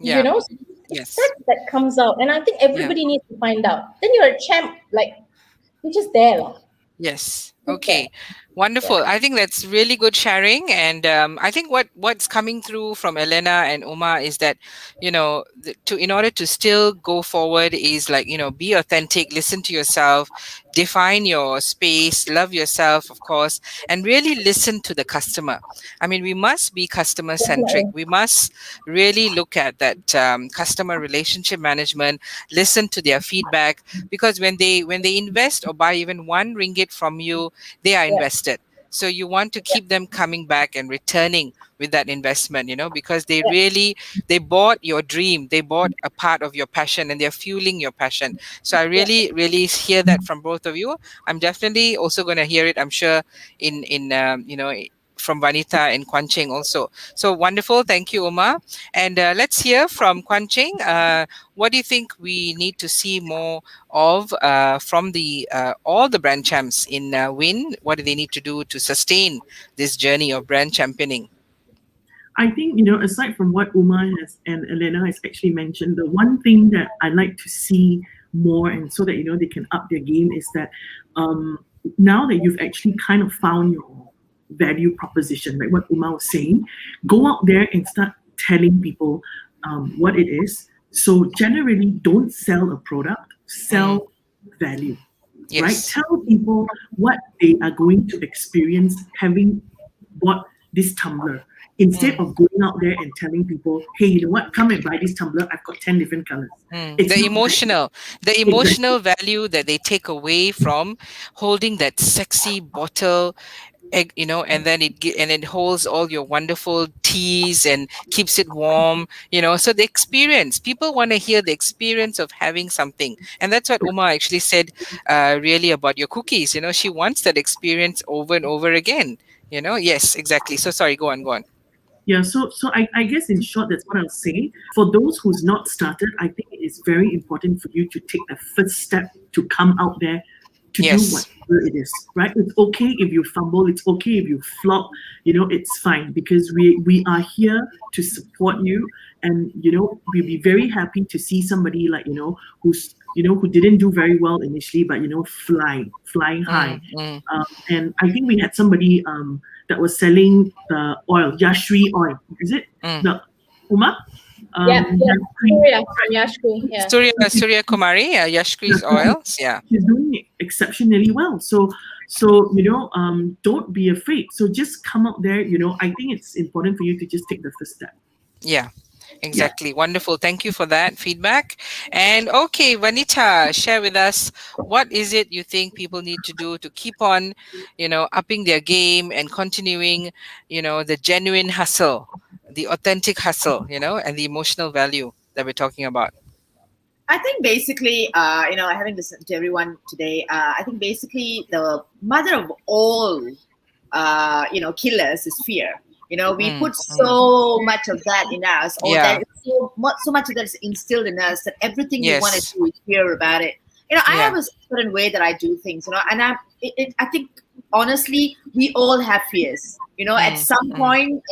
Yeah. You know, so Yes. that comes out, and I think everybody needs to find out. Then you're a champ, like you're just there. Yes. Okay. Wonderful. I think that's really good sharing, and I think what's coming through from Elena and Uma is that, you know, in order to still go forward is like, you know, be authentic, listen to yourself, define your space, love yourself, of course, and really listen to the customer. I mean, we must be customer centric. We must really look at that customer relationship management, listen to their feedback, because when they invest or buy even 1 ringgit from you, they are invested. So you want to keep them coming back and returning with that investment, you know, because they bought your dream, they bought a part of your passion, and they're fueling your passion. So I really hear that from both of you. I'm definitely also going to hear it, I'm sure, in you know, from Vanitha and Kuan Cheng also. So wonderful. Thank you, Uma. And let's hear from Kuan Cheng. What do you think we need to see more of from the all the brand champs in WIEN? What do they need to do to sustain this journey of brand championing? I think, you know, aside from what Uma and Elena has actually mentioned, the one thing that I like to see more, and so that, you know, they can up their game, is that now that you've actually kind of found your value proposition, like what Uma was saying, go out there and start telling people what it is. So generally, don't sell a product, sell value. Yes. Right? Tell people what they are going to experience having bought this tumbler. Instead of going out there and telling people, hey, you know what, come and buy this tumbler, I've got 10 different colors. The emotional value that they take away from holding that sexy bottle, you know, and then it holds all your wonderful teas and keeps it warm, you know. So the experience, people want to hear the experience of having something, and that's what Uma actually said really about your cookies. You know, she wants that experience over and over again, you know. Yes, exactly. So sorry, go on. Yeah, so I guess in short, that's what I'll say. For those who's not started, I think it is very important for you to take the first step to come out there to do what you whatever it is, right? It's okay if you fumble. It's okay if you flop. It's fine, because we are here to support you, and we'll be very happy to see somebody like who's who didn't do very well initially, but flying high. And I think we had somebody that was selling the oil, Yashri oil. Is it the Uma? Surya Kumari, Yashkri's oils. Yeah, she's doing it exceptionally well. So don't be afraid. So just come out there. I think it's important for you to just take the first step. Yeah. Exactly. Wonderful. Thank you for that feedback. And okay, Vanitha, share with us, what is it you think people need to do to keep on, upping their game and continuing, the genuine hustle, the authentic hustle, and the emotional value that we're talking about? I think basically, having listened to everyone today, I think basically the mother of all, killers is fear. We put so much of that in us, or that so much of that is instilled in us, that everything we want to do, we fear about it. I have a certain way that I do things, and I think honestly, we all have fears. At some point,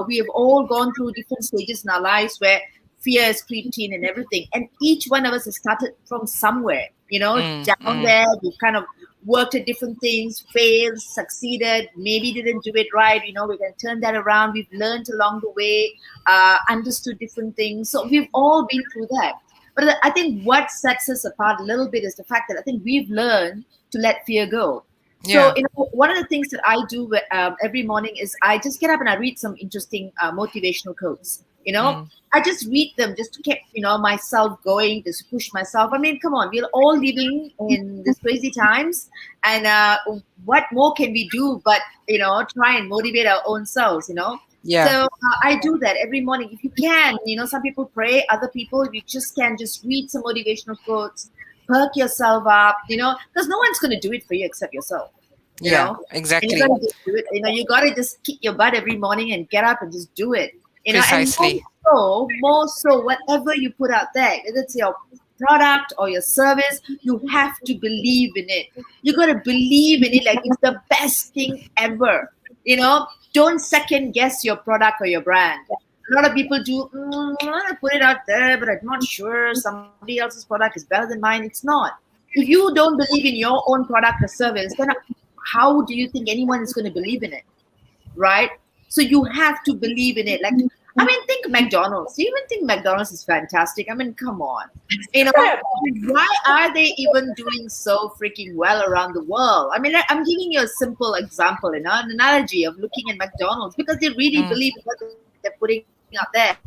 we have all gone through different stages in our lives where fear has creeped in and everything, and each one of us has started from somewhere. Down there, we've kind of worked at different things, failed, succeeded, maybe didn't do it right. We can turn that around. We've learned along the way, understood different things. So we've all been through that. But I think what sets us apart a little bit is the fact that I think we've learned to let fear go. So, one of the things that I do every morning is I just get up and I read some interesting motivational quotes. I just read them just to keep, myself going, just push myself. I mean, come on, we're all living in these crazy times. And what more can we do but, try and motivate our own selves, Yeah. So I do that every morning. If you can, some people pray, other people, you just can just read some motivational quotes, perk yourself up, because no one's going to do it for you except yourself. Exactly. And you got to just do it. You got to just kick your butt every morning and get up and just do it. Precisely. And more so, whatever you put out there, whether it's your product or your service, you have to believe in it. You got to believe in it like it's the best thing ever. Don't second guess your product or your brand. A lot of people do, I want to put it out there, but I'm not sure somebody else's product is better than mine. It's not. If you don't believe in your own product or service, then how do you think anyone is going to believe in it? Right? So you have to believe in it. Think McDonald's. You even think McDonald's is fantastic? I mean, come on. Why are they even doing so freaking well around the world? I mean, I'm giving you a simple example, an analogy of looking at McDonald's, because they really believe in what they're putting out there.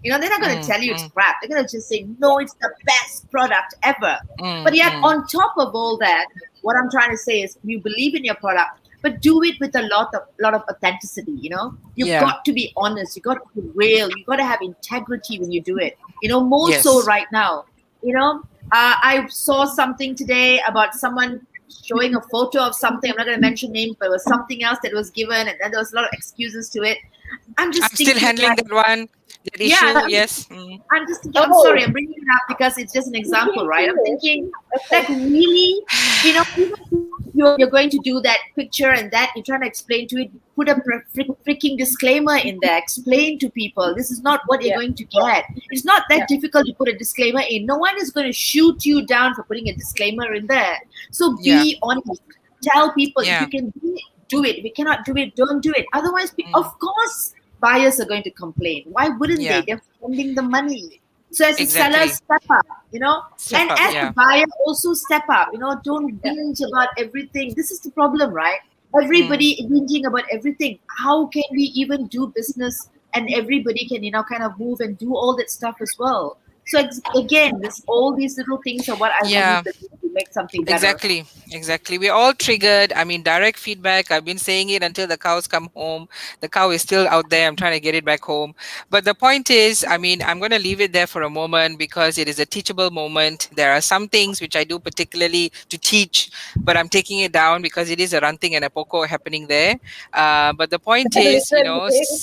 They're not going to tell you it's crap. They're going to just say, no, it's the best product ever. But yet, on top of all that, what I'm trying to say is, you believe in your product, but do it with a lot of authenticity. You've got to be honest. You got to be real. You got to have integrity when you do it. More so right now. I saw something today about someone showing a photo of something. I'm not going to mention names, but it was something else that was given, and then there was a lot of excuses to it. I'm still handling that one. That issue, yes. I'm just thinking, I'm sorry, I'm bringing it up because it's just an example, right? I'm thinking, really, you're going to do that picture and that, you're trying to explain to it, put a freaking disclaimer in there, explain to people, this is not what you're going to get. It's not that difficult to put a disclaimer in. No one is going to shoot you down for putting a disclaimer in there. So be honest. Tell people, if you can do it. If you cannot do it, don't do it. Otherwise, of course, buyers are going to complain. Why wouldn't they? They're spending the money. So as a seller, step up, as a buyer, also step up, don't binge about everything. This is the problem, right? Everybody whinging about everything. How can we even do business and everybody can, kind of move and do all that stuff as well? So again, all these little things are what I want to make something better. Exactly. We're all triggered. I mean, direct feedback. I've been saying it until the cows come home. The cow is still out there. I'm trying to get it back home. But the point is, I'm going to leave it there for a moment because it is a teachable moment. There are some things which I do particularly to teach, but I'm taking it down because it is a ranting and a poco happening there. But the point is,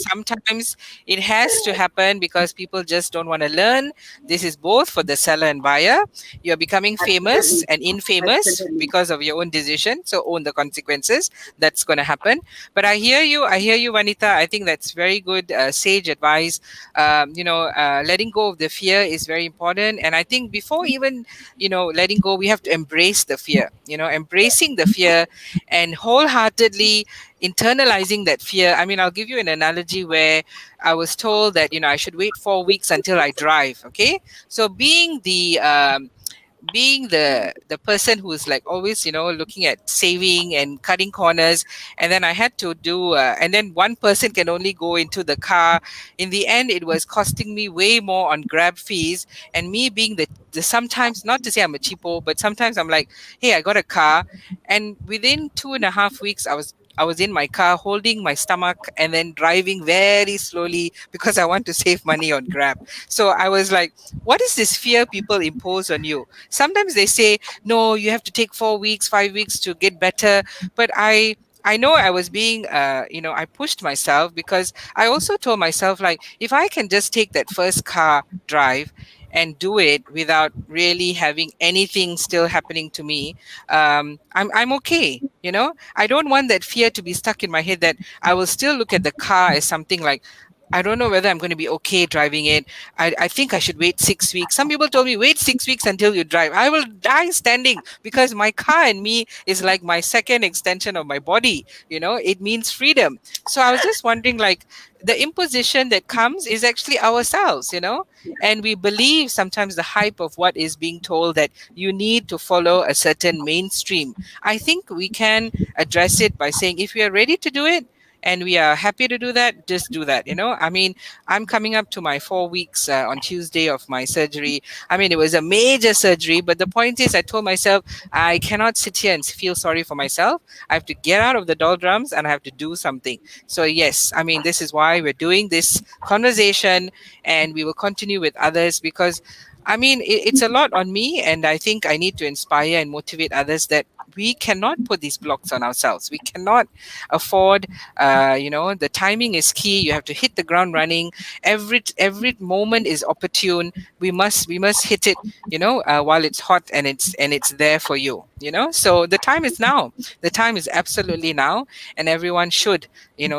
sometimes it has to happen because people just don't want to learn. This is both for the seller and buyer. You're becoming famous and and infamous Absolutely. because of your own decision. So own the consequences. That's going to happen. But I hear you, Vanitha. I think that's very good, sage advice. Letting go of the fear is very important. And I think before even, letting go, we have to embrace the fear, embracing the fear and wholeheartedly internalizing that fear. I mean, I'll give you an analogy where I was told that, I should wait 4 weeks until I drive. Okay. So being the person who's like always looking at saving and cutting corners, and then I had to do and then one person can only go into the car. In the end, it was costing me way more on grab fees, and me being the sometimes, not to say I'm a cheapo, but sometimes I'm like, hey, I got a car, and within 2.5 weeks I was in my car holding my stomach and then driving very slowly because I want to save money on grab. So I was like, what is this fear people impose on you? Sometimes they say, no, you have to take 4 weeks, 5 weeks to get better. But I know I was being, I pushed myself because I also told myself, like, if I can just take that first car drive and do it without really having anything still happening to me, I'm okay. I don't want that fear to be stuck in my head that I will still look at the car as something like, I don't know whether I'm going to be okay driving it. I think I should wait 6 weeks. Some people told me, wait 6 weeks until you drive. I will die standing because my car and me is like my second extension of my body. It means freedom. So I was just wondering, like, the imposition that comes is actually ourselves, and we believe sometimes the hype of what is being told that you need to follow a certain mainstream. I think we can address it by saying, if we are ready to do it, and we are happy to do that, just do that. I mean, I'm coming up to my 4 weeks on Tuesday of my surgery. I mean, it was a major surgery, but the point is, I told myself, I cannot sit here and feel sorry for myself. I have to get out of the doldrums and I have to do something. So yes, I mean, this is why we're doing this conversation, and we will continue with others, because I mean, it's a lot on me, and I think I need to inspire and motivate others that we cannot put these blocks on ourselves. We cannot afford, the timing is key. You have to hit the ground running. Every moment is opportune. We must hit it, while it's hot and it's there for you. So the time is now. The time is absolutely now, and everyone should,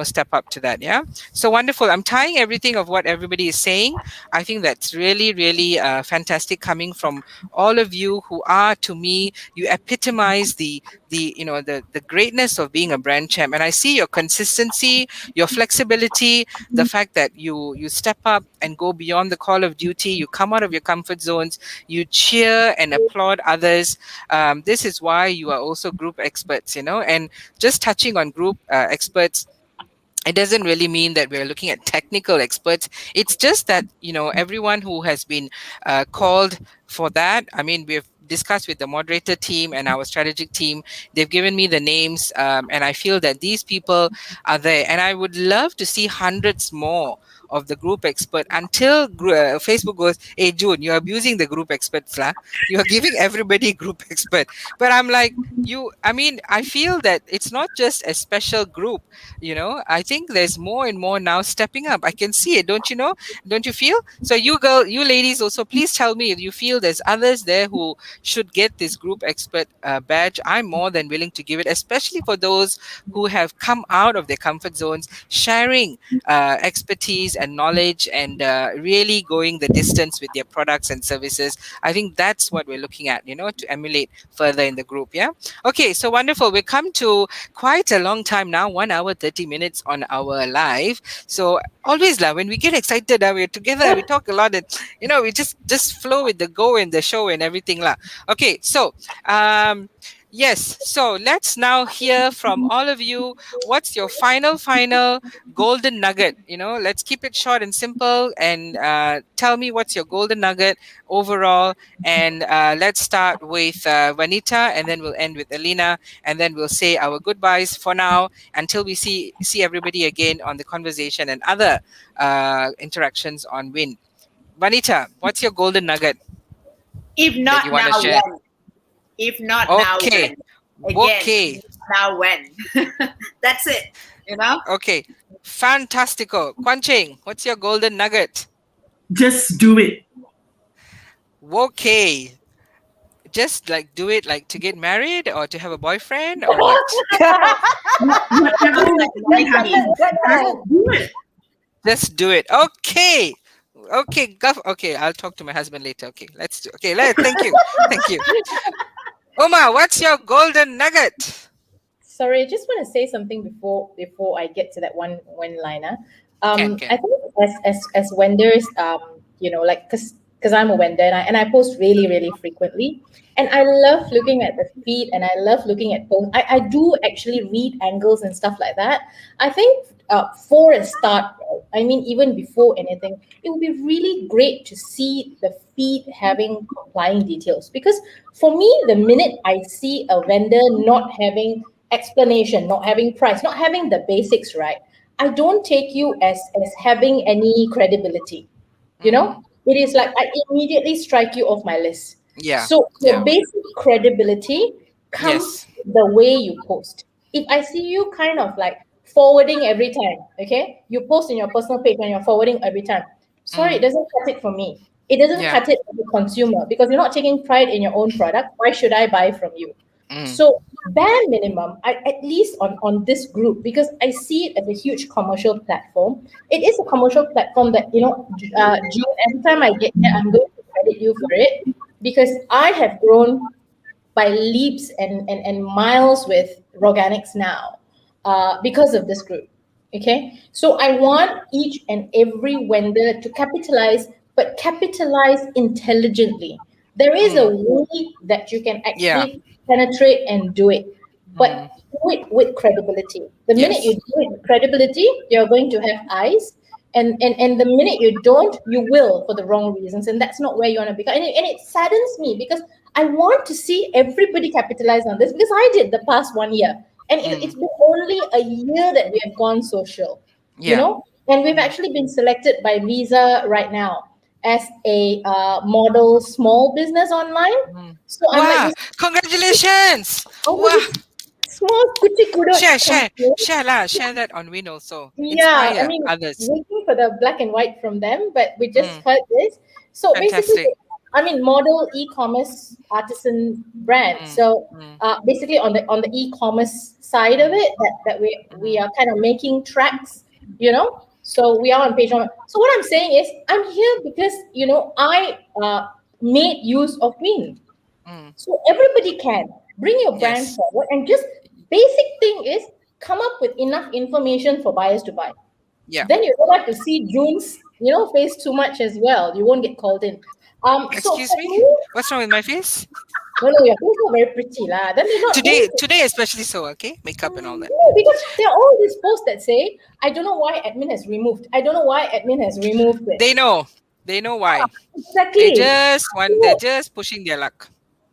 step up to that. Yeah. So wonderful. I'm tying everything of what everybody is saying. I think that's really, really fantastic coming from all of you who are, to me, you epitomize the greatness of being a brand champ. And I see your consistency, your flexibility, the fact that you step up and go beyond the call of duty. You come out of your comfort zones. You cheer and applaud others. This is why you are also group experts. And just touching on group experts, it doesn't really mean that we're looking at technical experts. It's just that, everyone who has been called for that, I mean, we've discussed with the moderator team and our strategic team. They've given me the names, and I feel that these people are there. And I would love to see hundreds more of the group expert until Facebook goes, hey, June, you're abusing the group experts. You're giving everybody group expert. But I'm like, I feel that it's not just a special group. I think there's more and more now stepping up. I can see it. Don't you know? Don't you feel? So you ladies also, please tell me if you feel there's others there who should get this group expert badge. I'm more than willing to give it, especially for those who have come out of their comfort zones, sharing expertise and knowledge, and really going the distance with their products and services. I think that's what we're looking at, to emulate further in the group. Yeah. Okay. So wonderful. We've come to quite a long time now, 1 hour, 30 minutes on our live. So always when we get excited, we're together, we talk a lot, and we just flow with the go and the show and everything. Okay. So, yes. So let's now hear from all of you. What's your final golden nugget? Let's keep it short and simple, and tell me what's your golden nugget overall. And let's start with Vanitha, and then we'll end with Elena, and then we'll say our goodbyes for now until we see everybody again on the conversation and other interactions on WIEN. Vanitha, what's your golden nugget? If not you wanna now, share? when? If not Okay. now, when? Again, Okay. now when? That's it. Okay. Fantastico. Kuan Cheng, what's your golden nugget? Just do it. Okay. just like do it like to get married or to have a boyfriend or what? Whatever makes you happy, just do it. Just do it. Okay. Okay, I'll talk to my husband later. Okay, let's do. Okay, thank you. Thank you. Oma, what's your golden nugget? Sorry, I just want to say something before I get to that one liner. Can. I think as vendors, like because I'm a vendor and I post really frequently, and I love looking at the feed and I love looking at posts. I do actually read angles and stuff like that. I think for a start, I mean even before anything, it would be really great to see the feed having complying details, because for me, the minute I see a vendor not having explanation, not having price, not having the basics right, I don't take you as having any credibility. You know, it is like I immediately strike you off my list. Yeah. So Yeah. the basic credibility comes the way you post. If I see you kind of like forwarding every time, okay, you post in your personal page and you're forwarding every time. Sorry, it doesn't cut it for me. It doesn't Yeah. cut it as a consumer, because you're not taking pride in your own product. Why should I buy from you? So bare minimum, at least on this group, because I see it as a huge commercial platform. It is a commercial platform that, June, every time I get there, I'm going to credit you for it, because I have grown by leaps and miles with Organics now, because of this group. Okay, so I want each and every vendor to capitalize, but capitalize intelligently. There is a way that you can actually penetrate and do it, but do it with credibility. The minute you do it with credibility, you're going to have eyes. And the minute you don't, you will for the wrong reasons. And that's not where you want to be. And it saddens me, because I want to see everybody capitalize on this, because I did the past 1 year. And it's been only a year that we have gone social, and we've actually been selected by Visa right now as a model small business online. So I'm Wow! like, Congratulations! oh, Wow! small kuchi kudut. Share that on WIEN also. Yeah, Inspire I mean, others. waiting for the black and white from them, but we just heard this. So basically, Fantastic. I mean, model e-commerce artisan brand. So basically, on the e-commerce side of it, that we are kind of making tracks, So we are on page one. So what I'm saying is, I'm here because I made use of WIEN. So everybody can bring your brand forward, and just basic thing is come up with enough information for buyers to buy. Yeah. Then you don't have to see June's, face too much as well. You won't get called in. Excuse for me? What's wrong with my face? No, your face is not very pretty lah. Then they're not Today especially so, okay? Makeup and all that. No, because there are all these posts that say, I don't know why admin has removed. I don't know why admin has removed it. They know why. Exactly. They're just pushing their luck.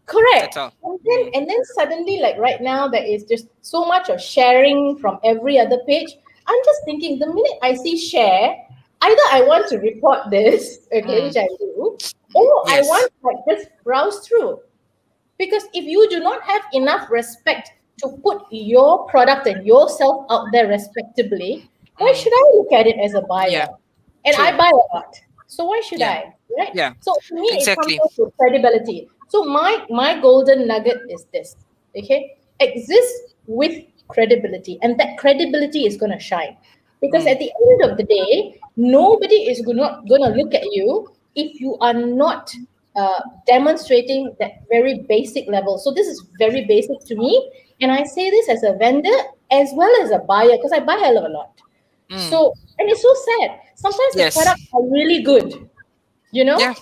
Correct. That's all. And then suddenly, like right now, there is just so much of sharing from every other page. I'm just thinking, the minute I see share, either I want to report this, which I do, or I want to just browse through. Because if you do not have enough respect to put your product and yourself out there respectably, why should I look at it as a buyer? Yeah. And True. I buy a lot. So why should I? Right? Yeah. So to me, Exactly. it comes down to credibility. So my golden nugget is this. Okay? Exist with credibility. And that credibility is gonna shine. Because at the end of the day, nobody is gonna look at you if you are not demonstrating that very basic level. So this is very basic to me. And I say this as a vendor as well as a buyer, because I buy a hell of a lot. So, and it's so sad. Sometimes the products are really good, Yeah.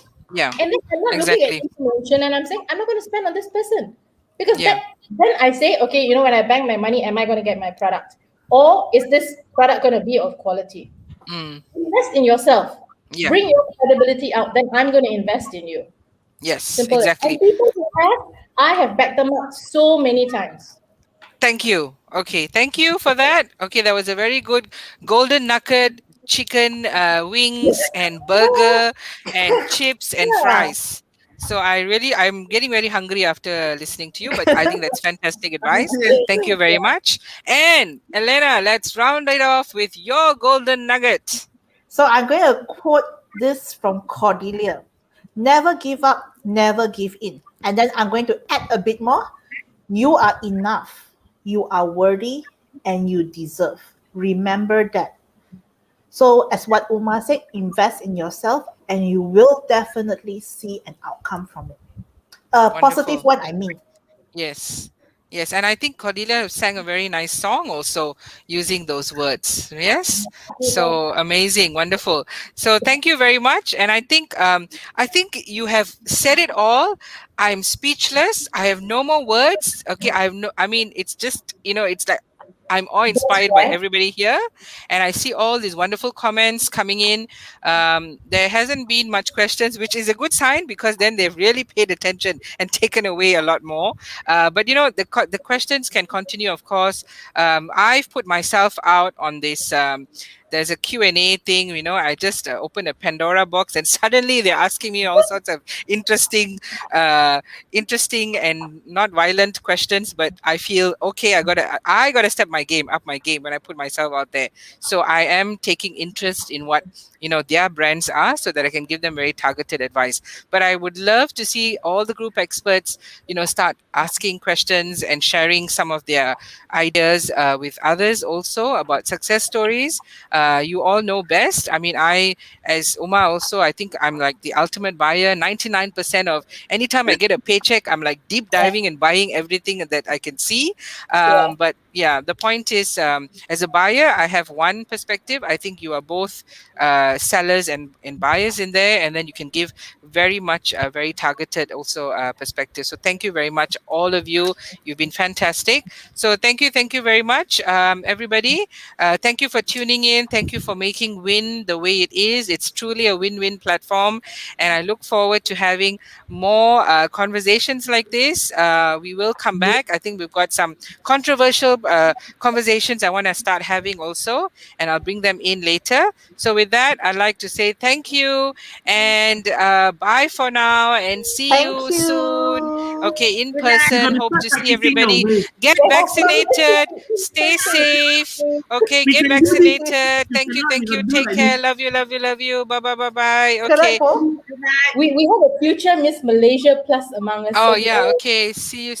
And then I'm not looking at information and I'm saying, I'm not going to spend on this person. Because then I say, okay, when I bank my money, am I going to get my product? Or is this product going to be of quality? Invest in yourself. Yeah. Bring your credibility out. Then I'm going to invest in you. Yes, Simple. exactly. And people who I have backed them up so many times. Thank you. Okay, thank you for that. Okay, that was a very good golden nugget, chicken wings and burger and chips and fries. So I'm getting very hungry after listening to you, but I think that's fantastic advice. Thank you very much. And Elena, let's round it off with your golden nugget. So I'm going to quote this from Cordelia. Never give up, never give in. And then I'm going to add a bit more. You are enough. You are worthy and you deserve. Remember that. So as what Uma said, invest in yourself and you will definitely see an outcome from it. A positive Wonderful. one, I mean. Yes. Yes, and I think Cordelia sang a very nice song also using those words. Yes, so amazing, wonderful. So thank you very much, and I think you have said it all. I'm speechless. I have no more words. Okay, I have no. I mean, it's just it's like I'm awe-inspired by everybody here, and I see all these wonderful comments coming in. There hasn't been much questions, which is a good sign because then they've really paid attention and taken away a lot more. But the questions can continue, of course. I've put myself out on this. There's a Q&A thing, I just opened a Pandora box and suddenly they're asking me all sorts of interesting and not violent questions, but I feel, okay, I gotta step up my game when I put myself out there. So I am taking interest in what, their brands are so that I can give them very targeted advice. But I would love to see all the group experts, start asking questions and sharing some of their ideas with others also about success stories. You all know best. I mean, as Uma also, I think I'm like the ultimate buyer. 99% of anytime I get a paycheck, I'm like deep diving and buying everything that I can see. But yeah, the point is, as a buyer, I have one perspective. I think you are both sellers and buyers in there, and then you can give very much very targeted also perspective. So thank you very much, all of you. You've been fantastic. So thank you very much, everybody. Thank you for tuning in. Thank you for making WIEN the way it is. It's truly a win-win platform, and I look forward to having more conversations like this. We will come back. I think we've got some controversial conversations I want to start having also, and I'll bring them in later. So with that, I'd like to say thank you and bye for now, and see you soon. Okay, in person. Hope to see everybody. Get vaccinated. Stay safe. Okay, get vaccinated. Thank you. Take care. Love you. Bye. Okay. We have a future Miss Malaysia Plus among us. Oh yeah, okay. See you.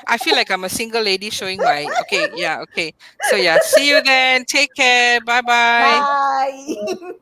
I feel like I'm a single lady showing my okay. So yeah, see you then. Take care. Bye. Bye.